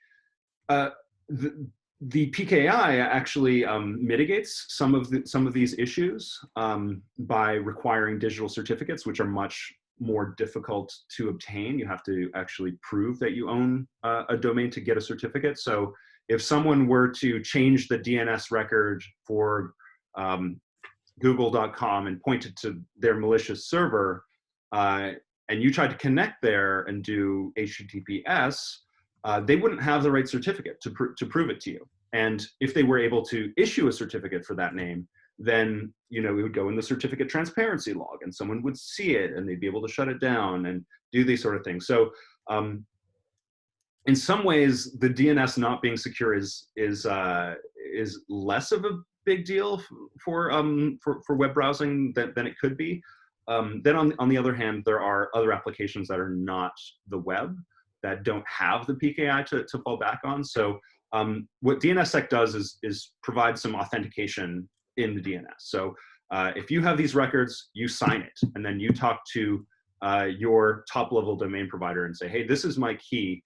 the PKI actually mitigates some of these issues by requiring digital certificates, which are much more difficult to obtain. You have to actually prove that you own a domain to get a certificate. So if someone were to change the DNS record for google.com and point it to their malicious server, and you tried to connect there and do HTTPS, they wouldn't have the right certificate to prove it to you. And if they were able to issue a certificate for that name, then it would go in the certificate transparency log, and someone would see it, and they'd be able to shut it down and do these sort of things. So, in some ways, the DNS not being secure is less of a big deal for web browsing than it could be. Then on the other hand, there are other applications that are not the web that don't have the PKI to fall back on. So what DNS Sec does is provide some authentication in the DNS. So if you have these records, you sign it, and then you talk to your top level domain provider and say, hey, this is my key.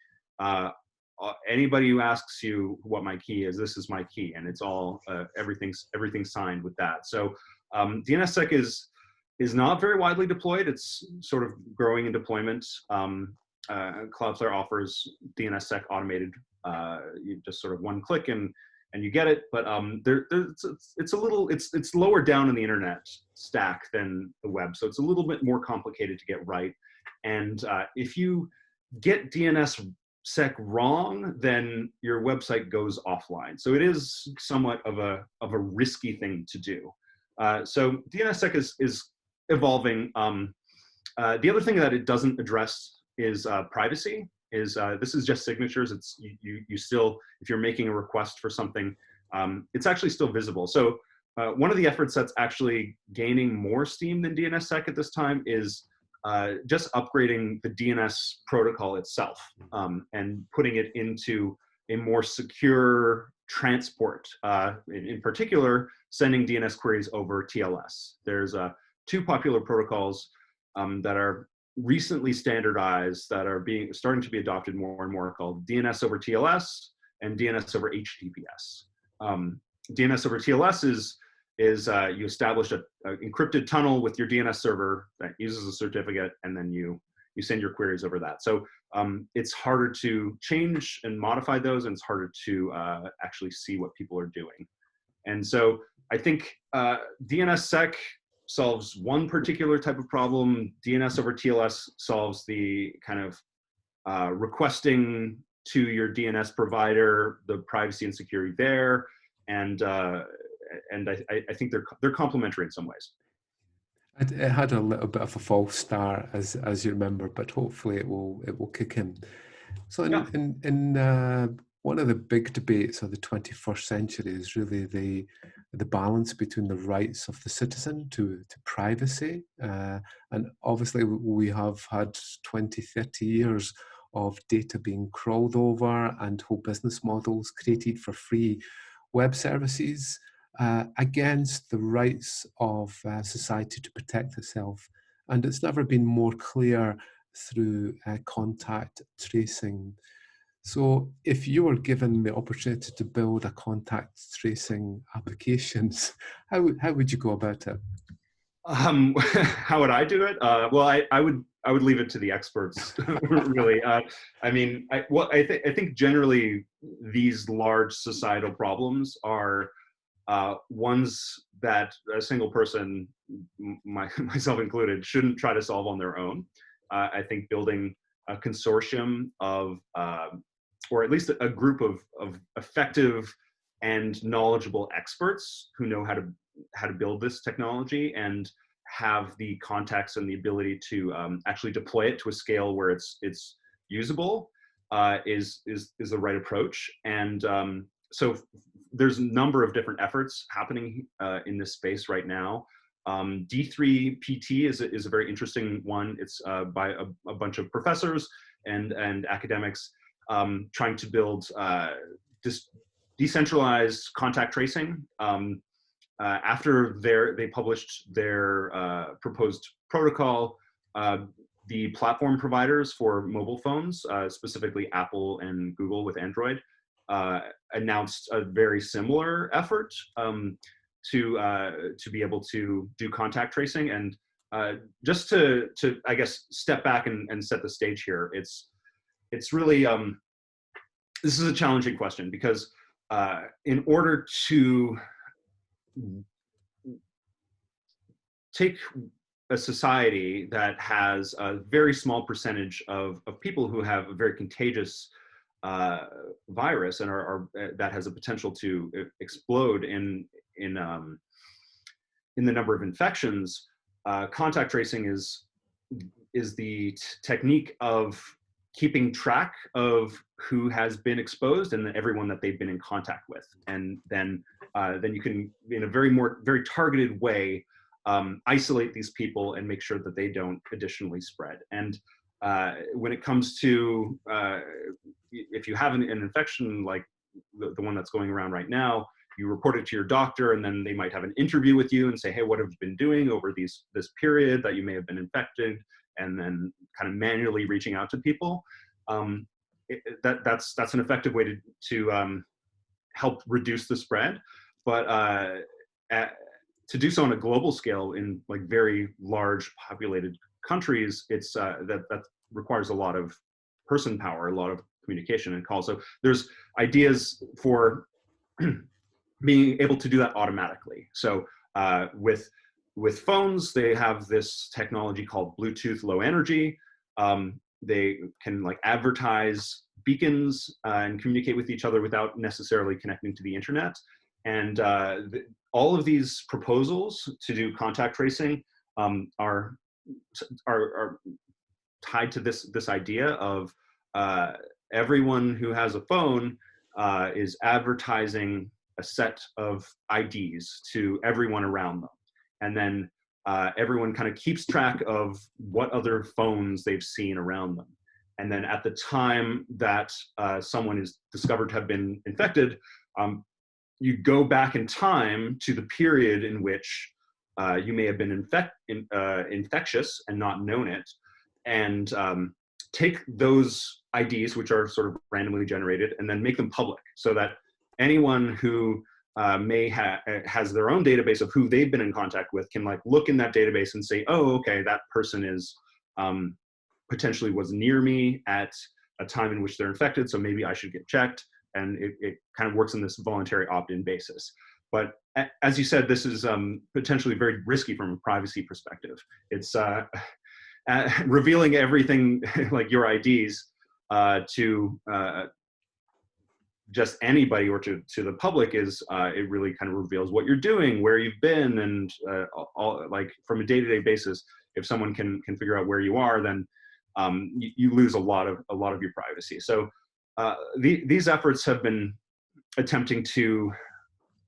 Anybody who asks you what my key is, this is my key, and it's all everything's signed with that. So DNS Sec is not very widely deployed. It's sort of growing in deployment. Cloudflare offers DNS Sec automated. You just sort of one click and you get it. But it's lower down in the internet stack than the web, so it's a little bit more complicated to get right. And if you get DNS Sec wrong, then your website goes offline. So it is somewhat of a risky thing to do. So DNS Sec is evolving. The other thing that it doesn't address is privacy. This is just signatures. It's you still, if you're making a request for something, it's actually still visible. So one of the efforts that's actually gaining more steam than DNS Sec at this time is just upgrading the DNS protocol itself and putting it into a more secure transport. In particular, sending DNS queries over TLS. There's 2 popular protocols that are recently standardized that are starting to be adopted more and more, called DNS over TLS and DNS over HTTPS. DNS over TLS is you establish an encrypted tunnel with your DNS server that uses a certificate, and then you send your queries over that. So it's harder to change and modify those, and it's harder to actually see what people are doing. And so I think DNS Sec solves one particular type of problem. DNS over TLS solves the kind of requesting to your DNS provider, the privacy and security there, and I think they're complementary in some ways. It had a little bit of a false start, as you remember, but hopefully it will kick in. So in one of the big debates of the 21st century is really the balance between the rights of the citizen to privacy. And obviously we have had 20, 30 years of data being crawled over and whole business models created for free web services against the rights of society to protect itself. And it's never been more clear through contact tracing. So if you were given the opportunity to build a contact tracing applications, how would you go about it? How would I do it? Well, I would leave it to the experts, really. I mean, I think generally these large societal problems are ones that a single person, myself included, shouldn't try to solve on their own. I think building a consortium of, or at least a group of effective and knowledgeable experts who know how to build this technology and have the context and the ability to actually deploy it to a scale where it's usable is the right approach. And so there's a number of different efforts happening in this space right now. D3PT is a very interesting one. It's by a bunch of professors and academics trying to build decentralized contact tracing. After they published their proposed protocol, the platform providers for mobile phones, specifically Apple and Google with Android, announced a very similar effort to be able to do contact tracing. And just to I guess step back and set the stage here, it's really this is a challenging question because in order to take a society that has a very small percentage of people who have a very contagious virus and that has a potential to explode in the number of infections, contact tracing is the technique of keeping track of who has been exposed and everyone that they've been in contact with, and then you can, in a very targeted way, isolate these people and make sure that they don't additionally spread. And when it comes to if you have an infection like the one that's going around right now, you report it to your doctor, and then they might have an interview with you and say, hey, what have you been doing over this period that you may have been infected, and then kind of manually reaching out to people. That's an effective way to help reduce the spread. But to do so on a global scale in like very large populated countries, it's that requires a lot of person power, a lot of communication and calls. So there's ideas for being able to do that automatically. So with phones, they have this technology called Bluetooth Low Energy. They can like advertise beacons and communicate with each other without necessarily connecting to the internet. And all of these proposals to do contact tracing are tied to this idea of everyone who has a phone is advertising a set of IDs to everyone around them. And then everyone kind of keeps track of what other phones they've seen around them. And then at the time that someone is discovered to have been infected, you go back in time to the period in which you may have been infectious and not known it, and take those IDs, which are sort of randomly generated, and then make them public so that anyone who has their own database of who they've been in contact with can like look in that database and say, oh, okay, that person is potentially was near me at a time in which they're infected, so maybe I should get checked. And it kind of works on this voluntary opt-in basis. But as you said, this is potentially very risky from a privacy perspective. It's revealing everything like your IDs to just anybody or to the public is it really kind of reveals what you're doing, where you've been, and all like from a day-to-day basis. If someone can figure out where you are, then you lose a lot of your privacy. So these efforts have been attempting to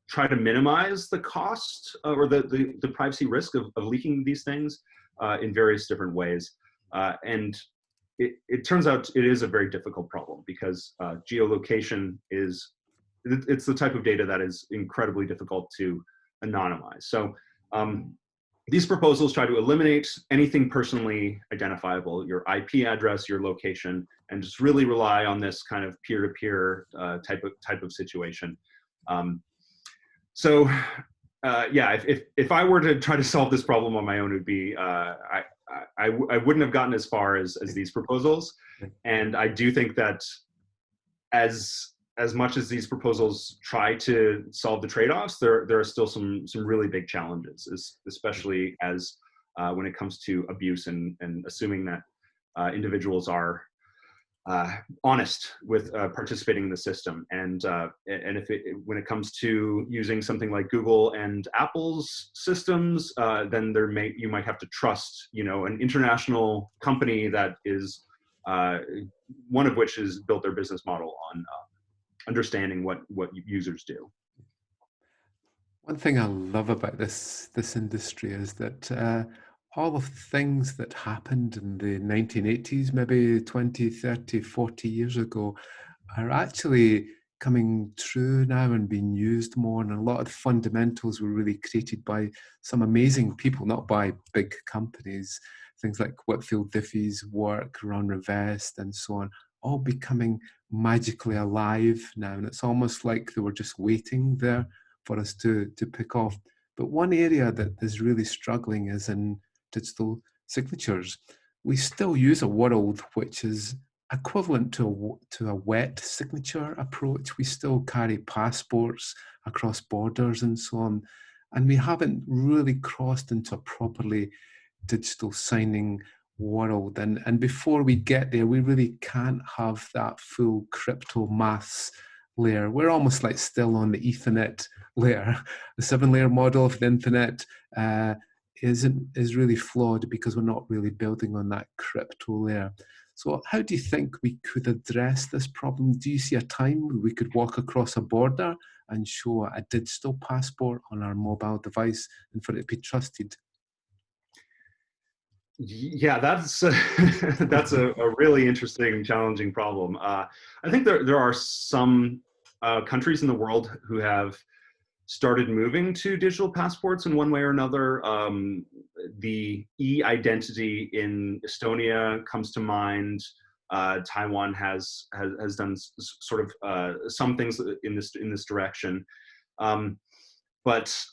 try to minimize the cost or the privacy risk of leaking these things in various different ways. And it turns out it is a very difficult problem because geolocation it's the type of data that is incredibly difficult to anonymize. So these proposals try to eliminate anything personally identifiable, your IP address, your location, and just really rely on this kind of peer-to-peer type of situation. Yeah, if I were to try to solve this problem on my own, it would be I wouldn't have gotten as far as these proposals, and I do think that as much as these proposals try to solve the trade-offs, there are still some really big challenges, especially as when it comes to abuse and assuming that individuals are honest with participating in the system, and when it comes to using something like Google and Apple's systems, then you might have to trust, you know, an international company that is one of which has built their business model on understanding what users do. One thing I love about this industry is that all of the things that happened in the 1980s, maybe 20, 30, 40 years ago, are actually coming true now and being used more. And a lot of the fundamentals were really created by some amazing people, not by big companies. Things like Whitfield Diffie's work, Ron Rivest, and so on, all becoming magically alive now. And it's almost like they were just waiting there for us to pick off. But one area that is really struggling is in digital signatures. We still use a world which is equivalent to a wet signature approach. We still carry passports across borders and so on. And we haven't really crossed into a properly digital signing world. And before we get there, we really can't have that full crypto maths layer. We're almost like still on the Ethernet layer. The 7-layer model of the internet is really flawed because we're not really building on that crypto layer. So how do you think we could address this problem? Do you see a time where we could walk across a border and show a digital passport on our mobile device and for it to be trusted? Yeah, that's that's a really interesting, challenging problem. I think there are some countries in the world who have started moving to digital passports in one way or another. The e-identity in Estonia comes to mind. Taiwan has done sort of some things in this direction, but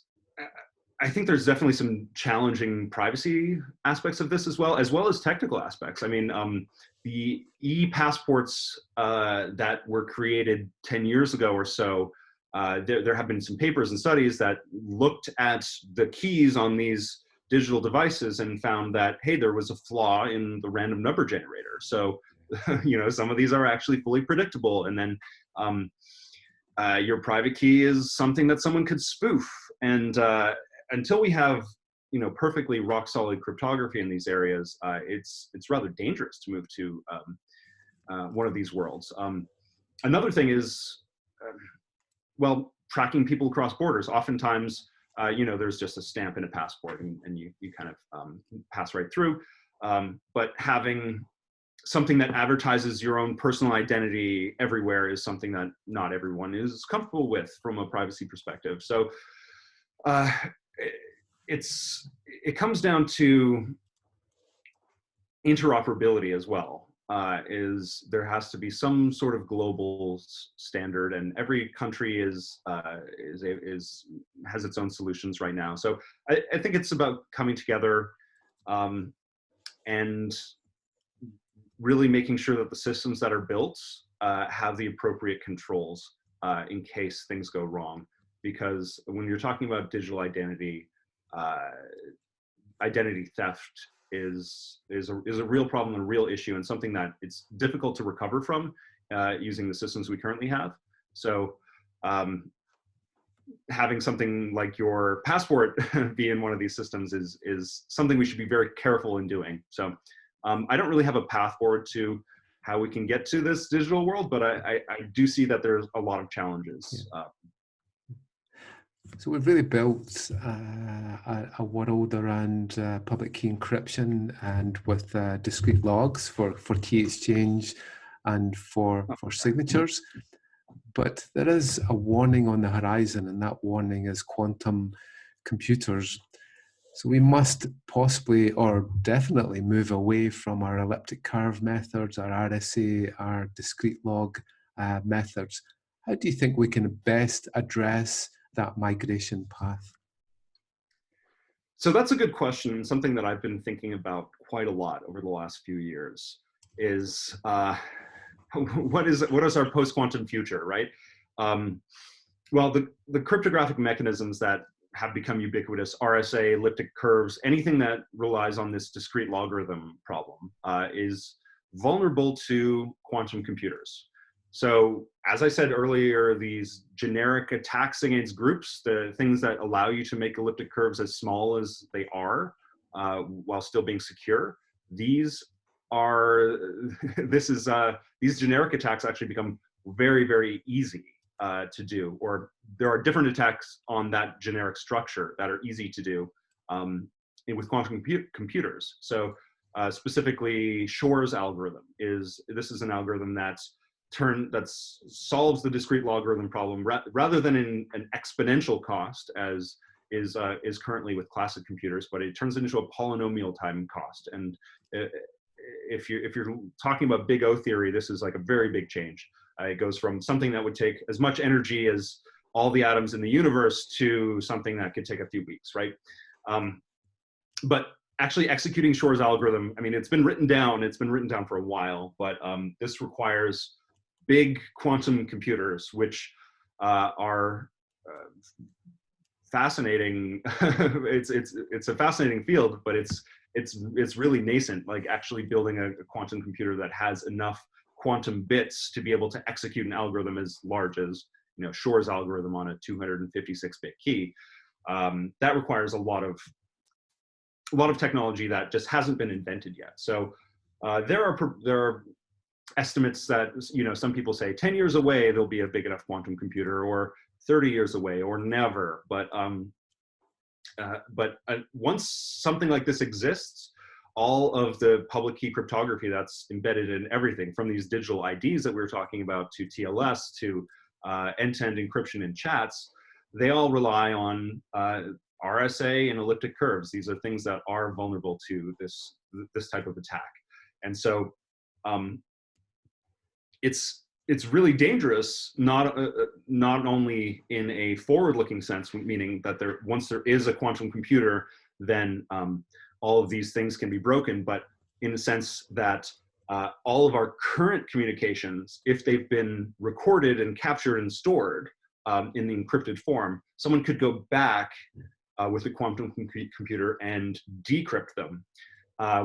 I think there's definitely some challenging privacy aspects of this as well as technical aspects. I mean, the e-passports that were created 10 years ago or so, there have been some papers and studies that looked at the keys on these digital devices and found that, hey, there was a flaw in the random number generator. So, you know, some of these are actually fully predictable. And then your private key is something that someone could spoof. And until we have, you know, perfectly rock solid cryptography in these areas, it's rather dangerous to move to one of these worlds. Another thing is, well, tracking people across borders. Oftentimes, you know, there's just a stamp in a passport and you kind of pass right through. But having something that advertises your own personal identity everywhere is something that not everyone is comfortable with from a privacy perspective. So it comes down to interoperability as well. There has to be some sort of global standard, and every country has its own solutions right now. So I think it's about coming together and really making sure that the systems that are built have the appropriate controls in case things go wrong. Because when you're talking about digital identity, identity theft is a real problem, a real issue, and something that it's difficult to recover from using the systems we currently have. So having something like your passport be in one of these systems is something we should be very careful in doing. So I don't really have a path forward to how we can get to this digital world, but I do see that there's a lot of challenges. Yeah. So we've really built a world around public key encryption and with discrete logs for key exchange and for signatures. But there is a warning on the horizon, and that warning is quantum computers. So we must possibly or definitely move away from our elliptic curve methods, our RSA, our discrete log methods. How do you think we can best address that migration path? So that's a good question. Something that I've been thinking about quite a lot over the last few years is what is our post-quantum future, right? Well, the cryptographic mechanisms that have become ubiquitous, RSA, elliptic curves, anything that relies on this discrete logarithm problem is vulnerable to quantum computers. So as I said earlier, these generic attacks against groups, the things that allow you to make elliptic curves as small as they are while still being secure, these generic attacks actually become very, very easy to do, or there are different attacks on that generic structure that are easy to do with quantum computers. So specifically, Shor's algorithm is an algorithm that solves the discrete logarithm problem rather than in an exponential cost as is currently with classic computers, but it turns it into a polynomial time cost. And if you're talking about big O theory, this is like a very big change. It goes from something that would take as much energy as all the atoms in the universe to something that could take a few weeks, right? But actually executing Shor's algorithm, I mean, it's been written down for a while, but this requires big quantum computers, which are fascinating. It's a fascinating field, but it's really nascent, like actually building a quantum computer that has enough quantum bits to be able to execute an algorithm as large as, you know, Shor's algorithm on a 256-bit key. That requires a lot of technology that just hasn't been invented yet. So there are estimates that, you know, some people say 10 years away there'll be a big enough quantum computer, or 30 years away, or never. But once something like this exists, all of the public key cryptography that's embedded in everything from these digital IDs that we were talking about to TLS to end-to-end encryption in chats, they all rely on RSA and elliptic curves. These are things that are vulnerable to this type of attack. And so it's really dangerous, not only in a forward-looking sense, meaning that once there is a quantum computer, then all of these things can be broken, but in the sense that all of our current communications, if they've been recorded and captured and stored in the encrypted form, someone could go back with a quantum computer and decrypt them,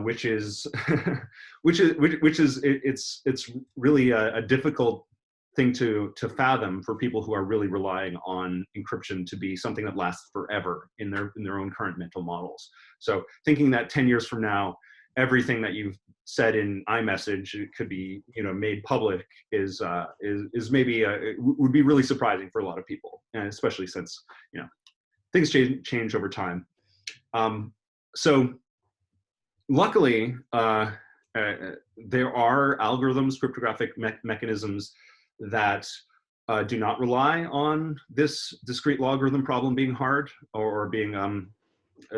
which is it's really a difficult thing to fathom for people who are really relying on encryption to be something that lasts forever in their own current mental models. So thinking that 10 years from now, everything that you've said in iMessage could be, you know, made public is maybe would be really surprising for a lot of people, and especially since, you know, things change over time. So luckily, there are algorithms, cryptographic mechanisms that do not rely on this discrete logarithm problem being hard or being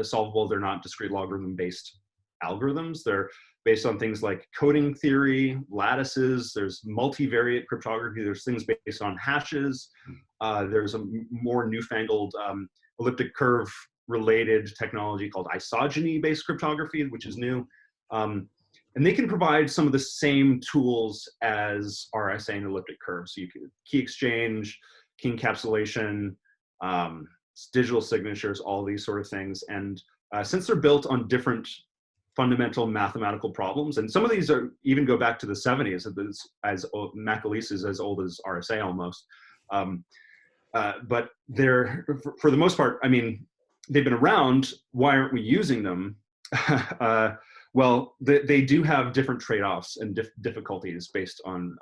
solvable. They're not discrete logarithm-based algorithms. They're based on things like coding theory, lattices. There's multivariate cryptography. There's things based on hashes. There's a more newfangled elliptic curve related technology called isogeny-based cryptography, which is new. And they can provide some of the same tools as RSA and elliptic curves. So you can key exchange, key encapsulation, digital signatures, all these sort of things. And since they're built on different fundamental mathematical problems, and some of these are even go back to the 70s, as Mac-Elise is as old as RSA almost. But they're, for the most part, I mean, they've been around. Why aren't we using them? Well, they do have different trade-offs and difficulties based on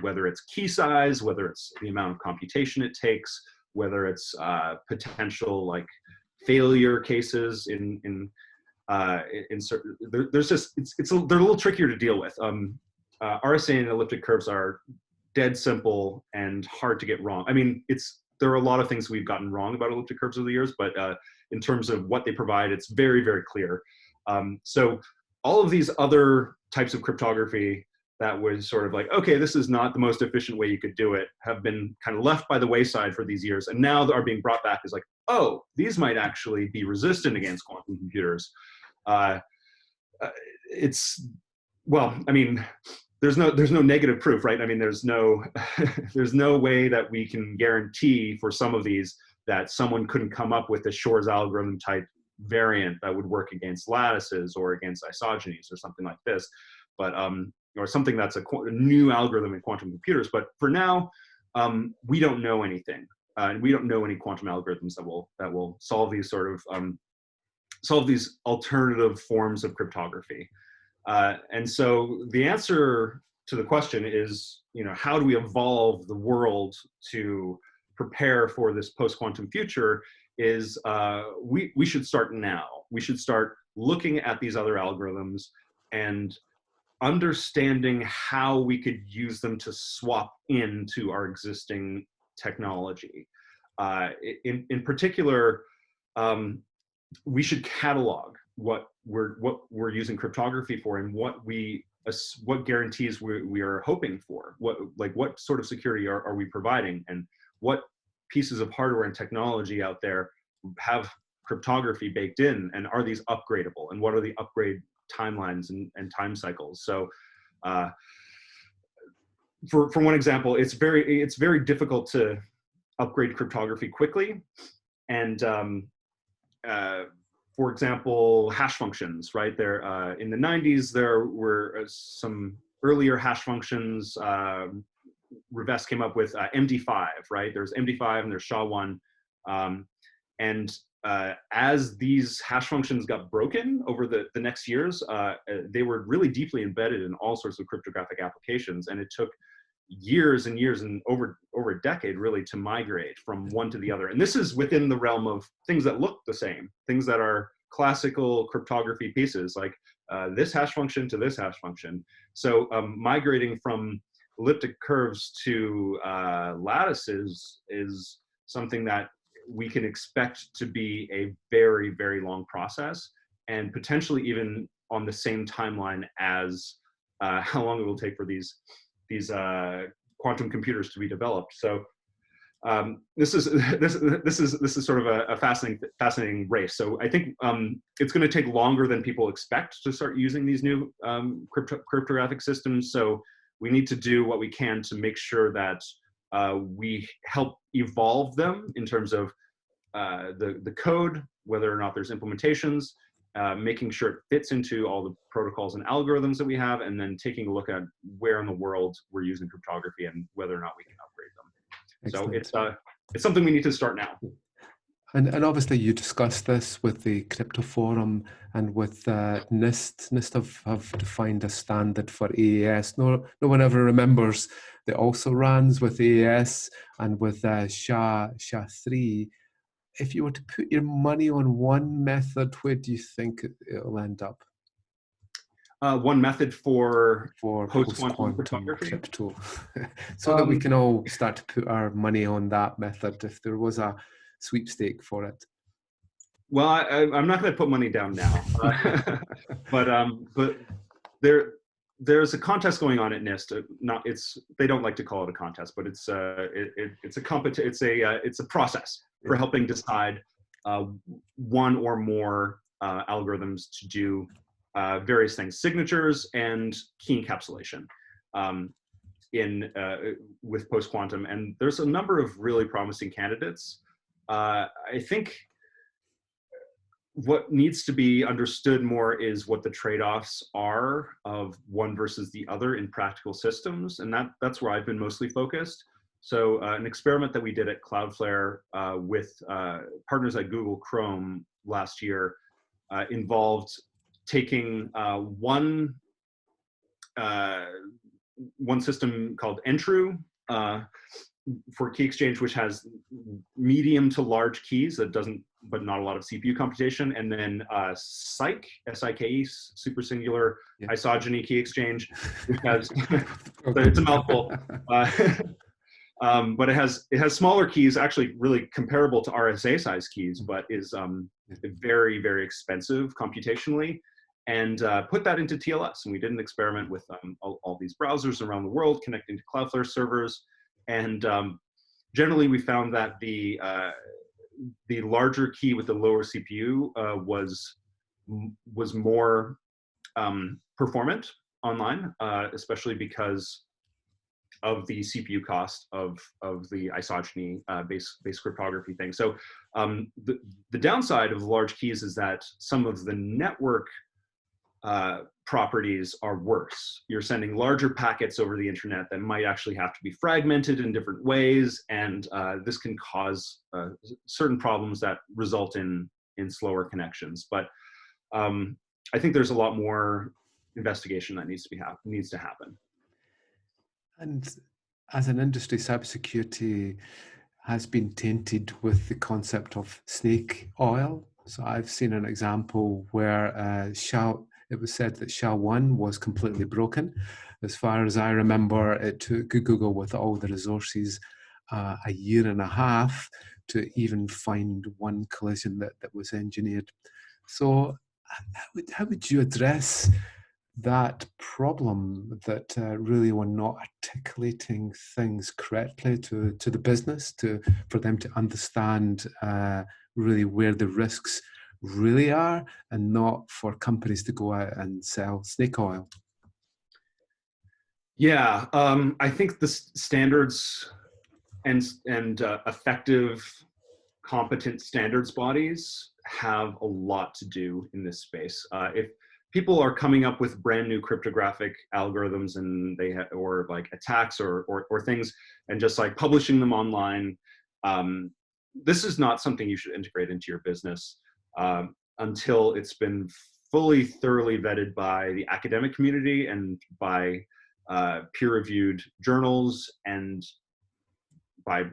whether it's key size, whether it's the amount of computation it takes, whether it's potential like failure cases in certain. There's just they're a little trickier to deal with. RSA and elliptic curves are dead simple and hard to get wrong. I mean, there are a lot of things we've gotten wrong about elliptic curves over the years, but in terms of what they provide. It's very, very clear. So all of these other types of cryptography that was sort of like, okay, this is not the most efficient way you could do it, have been kind of left by the wayside for these years, and now are being brought back as like, oh, these might actually be resistant against quantum computers. It's, well, I mean, there's no negative proof, right? I mean, there's no way that we can guarantee for some of these that someone couldn't come up with a Shor's algorithm type variant that would work against lattices or against isogenies or something like this, but or something that's a new algorithm in quantum computers. But for now, we don't know anything, and we don't know any quantum algorithms that will solve these sort of solve these alternative forms of cryptography. And so the answer to the question is, how do we evolve the world to prepare for this post-quantum future? Is we should start now. We should start looking at these other algorithms and understanding how we could use them to swap into our existing technology. In particular, we should catalog what we're using cryptography for, and what guarantees we are hoping for. What sort of security are we providing, and what pieces of hardware and technology out there have cryptography baked in, and are these upgradable, and what are the upgrade timelines and time cycles. So for one example, it's very difficult to upgrade cryptography quickly. And for example, hash functions, right? There in the 90s, there were some earlier hash functions. Rivest came up with MD5, right? There's MD5 and there's SHA-1. And as these hash functions got broken over the next years, they were really deeply embedded in all sorts of cryptographic applications. And it took years and years, and over a decade really, to migrate from one to the other. And this is within the realm of things that look the same, things that are classical cryptography pieces, like this hash function to this hash function. So migrating from elliptic curves to lattices is something that we can expect to be a very, very long process, and potentially even on the same timeline as how long it will take for these quantum computers to be developed. So this is sort of a fascinating race. So I think it's going to take longer than people expect to start using these new cryptographic systems. So we need to do what we can to make sure that we help evolve them in terms of the code, whether or not there's implementations, making sure it fits into all the protocols and algorithms that we have, and then taking a look at where in the world we're using cryptography and whether or not we can upgrade them. Excellent. So it's something we need to start now. And obviously you discussed this with the Crypto Forum and with NIST. NIST have defined a standard for AES. No one ever remembers the also rans with AES and with SHA-3. If you were to put your money on one method, where do you think it'll end up? One method for post-quantum crypto. So that we can all start to put our money on that method if there was a sweepstake for it. Well, I'm not going to put money down now, but there's a contest going on at NIST. They don't like to call it a contest, but it's a process for helping decide one or more algorithms to do various things, signatures and key encapsulation with post-quantum. And there's a number of really promising candidates. I think what needs to be understood more is what the trade-offs are of one versus the other in practical systems. And that's where I've been mostly focused. So an experiment that we did at Cloudflare with partners at Google Chrome last year involved taking one system called Entru for key exchange, which has medium to large keys but not a lot of CPU computation, and then SIKE, S-I-K-E, super singular isogeny key exchange, which has it's a mouthful. But it has smaller keys, actually really comparable to RSA size keys, but is very, very expensive computationally, and put that into TLS. And we did an experiment with all these browsers around the world connecting to Cloudflare servers. And generally, we found that the larger key with the lower CPU was more performant online, especially because of the CPU cost of the isogeny based cryptography thing. So the downside of the large keys is that some of the network properties are worse. You're sending larger packets over the internet that might actually have to be fragmented in different ways, and this can cause certain problems that result in slower connections. But I think there's a lot more investigation that needs to happen. And as an industry, cybersecurity has been tainted with the concept of snake oil. So I've seen an example where it was said that SHA-1 was completely broken. As far as I remember, it took Google, with all the resources, a year and a half to even find one collision that was engineered. So how would you address that problem, that really we're not articulating things correctly to the business, for them to understand really where the risks really are, and not for companies to go out and sell snake oil? Yeah, I think the standards and effective, competent standards bodies have a lot to do in this space. If people are coming up with brand new cryptographic algorithms and or like attacks or things, and just like publishing them online, this is not something you should integrate into your business until it's been fully, thoroughly vetted by the academic community and by peer-reviewed journals and by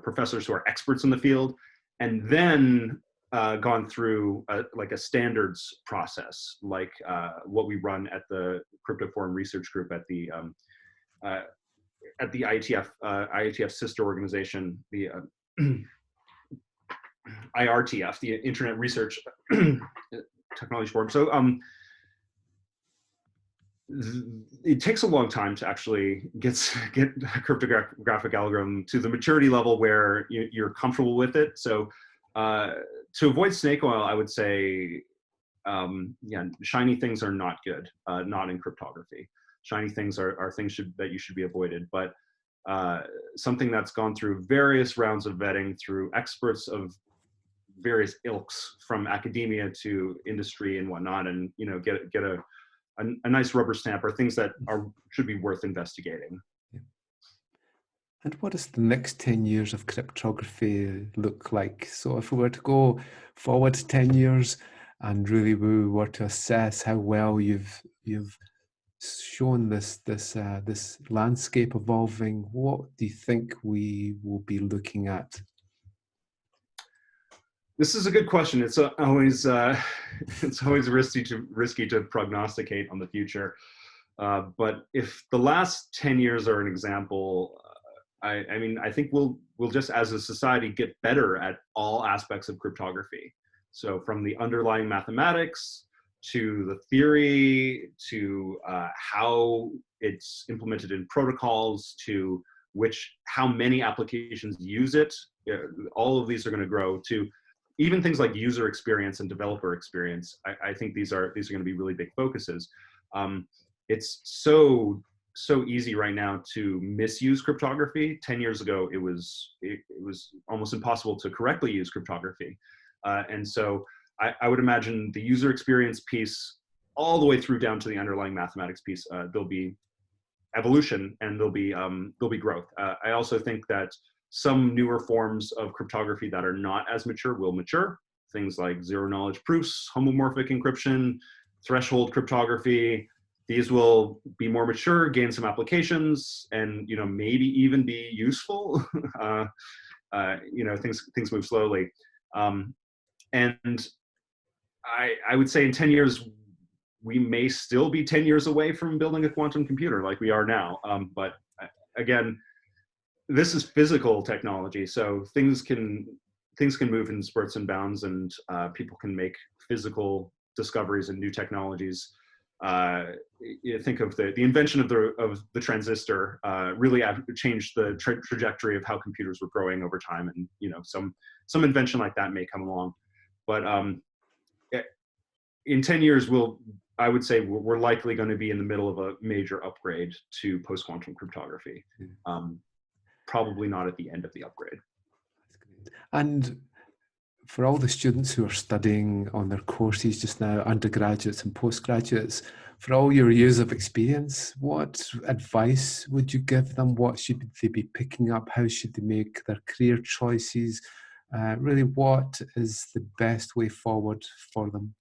professors who are experts in the field, and then gone through like a standards process, like what we run at the Crypto Forum Research Group at the IETF sister organization, the IRTF, the Internet Research Technology Forum. So it takes a long time to actually get a cryptographic algorithm to the maturity level where you're comfortable with it. So to avoid snake oil, I would say, shiny things are not good, not in cryptography. Shiny things are things that you should be avoided. But something that's gone through various rounds of vetting through experts of various ilks, from academia to industry and whatnot, and get a nice rubber stamp, are things that should be worth investigating. Yeah. And what does the next 10 years of cryptography look like? So if we were to go forward 10 years and really we were to assess how well you've shown this landscape evolving, what do you think we will be looking at? This is a good question. It's always risky to prognosticate on the future. But if the last 10 years are an example, I mean, I think we'll just, as a society, get better at all aspects of cryptography. So from the underlying mathematics to the theory to how it's implemented in protocols to how many applications use it. All of these are going to grow to even things like user experience and developer experience. I think these are going to be really big focuses. It's so easy right now to misuse cryptography. 10 years ago, it was almost impossible to correctly use cryptography. And so I would imagine the user experience piece all the way through down to the underlying mathematics piece, there'll be evolution and there'll be growth. I also think that some newer forms of cryptography that are not as mature will mature. Things like zero knowledge proofs, homomorphic encryption, threshold cryptography. These will be more mature, gain some applications, and maybe even be useful. Things move slowly, and I would say in 10 years we may still be 10 years away from building a quantum computer like we are now. But again, this is physical technology, so things can things can move in spurts and bounds, and people can make physical discoveries and new technologies. You think of the invention of the transistor really changed the trajectory of how computers were growing over time, and some invention like that may come along. But in 10 years, I would say we're likely going to be in the middle of a major upgrade to post-quantum cryptography. Probably not at the end of the upgrade. And for all the students who are studying on their courses just now, undergraduates and postgraduates, for all your years of experience, what advice would you give them? What should they be picking up? How should they make their career choices? Really, what is the best way forward for them?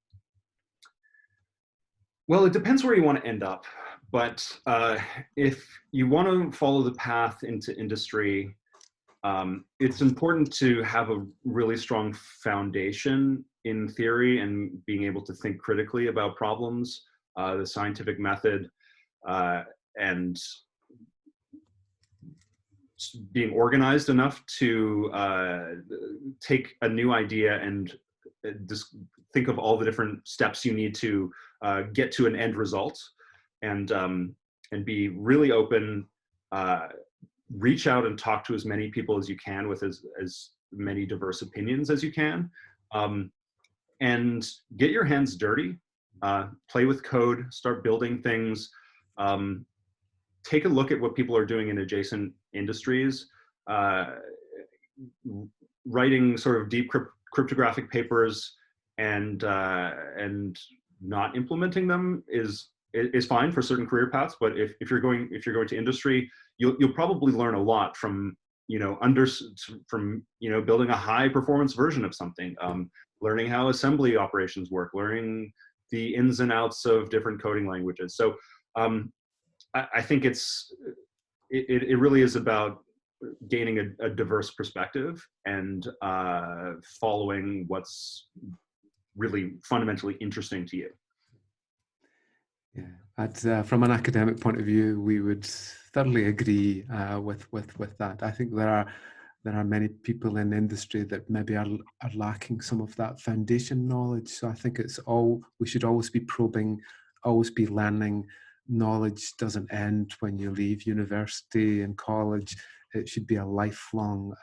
Well, it depends where you want to end up. But if you want to follow the path into industry, it's important to have a really strong foundation in theory and being able to think critically about problems, the scientific method, and being organized enough to take a new idea and just think of all the different steps you need to get to an end result, and be really open. Reach out and talk to as many people as you can with as many diverse opinions as you can, and get your hands dirty. Play with code, start building things. Take a look at what people are doing in adjacent industries. Writing sort of deep cryptographic papers and not implementing them is fine for certain career paths. But if you're going to industry, you'll probably learn a lot from building a high performance version of something, learning how assembly operations work, learning the ins and outs of different coding languages. So I think it really is about gaining a diverse perspective and following what's really fundamentally interesting to you. Yeah, from an academic point of view, we would thoroughly agree with that. I think there are many people in industry that maybe are lacking some of that foundation knowledge. So I think we should always be probing, always be learning. Knowledge doesn't end when you leave university and college. It should be a lifelong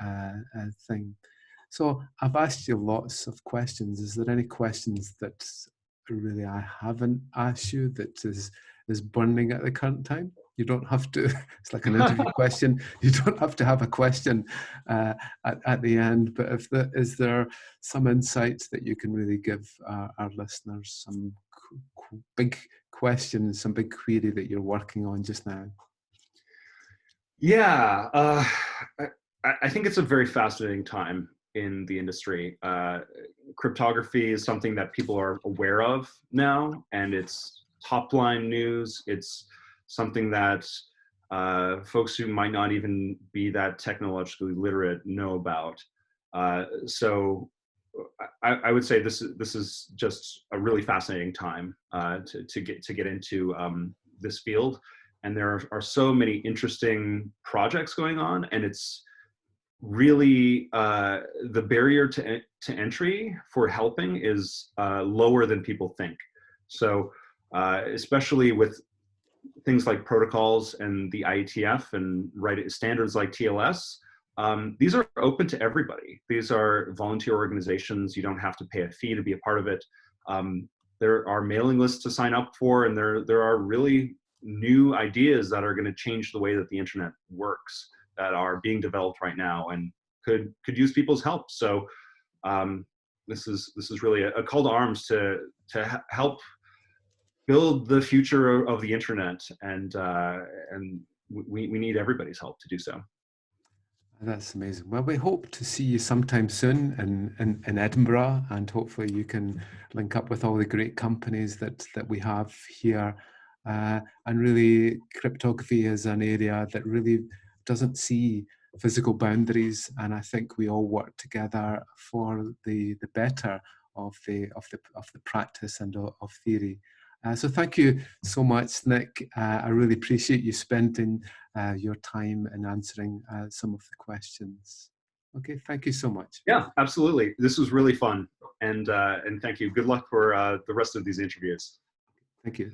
thing. So I've asked you lots of questions. Is there any questions that really I haven't asked you that is burning at the current time? You don't have to, it's like an interview question. You don't have to have a question at the end, but is there some insights that you can really give our listeners, some big questions, some big query that you're working on just now? Yeah, I think it's a very fascinating time in the industry. Cryptography is something that people are aware of now, and it's top line news. It's something that folks who might not even be that technologically literate know about. So I would say this is just a really fascinating time to get into this field. And there are so many interesting projects going on, and it's really the barrier to entry for helping is lower than people think. So especially with things like protocols and the IETF and standards like TLS, these are open to everybody. These are volunteer organizations. You don't have to pay a fee to be a part of it. There are mailing lists to sign up for, and there are really new ideas that are going to change the way that the internet works that are being developed right now and could use people's help. So this is really a call to arms to help build the future of the internet, and we need everybody's help to do so. That's amazing. Well, we hope to see you sometime soon in Edinburgh, and hopefully you can link up with all the great companies that we have here. And really, cryptography is an area that really doesn't see physical boundaries, and I think we all work together for the better of the practice and of theory. So thank you so much, Nick. I really appreciate you spending your time in answering some of the questions. Okay, thank you so much. Yeah, absolutely. This was really fun. And thank you. Good luck for the rest of these interviews. Thank you.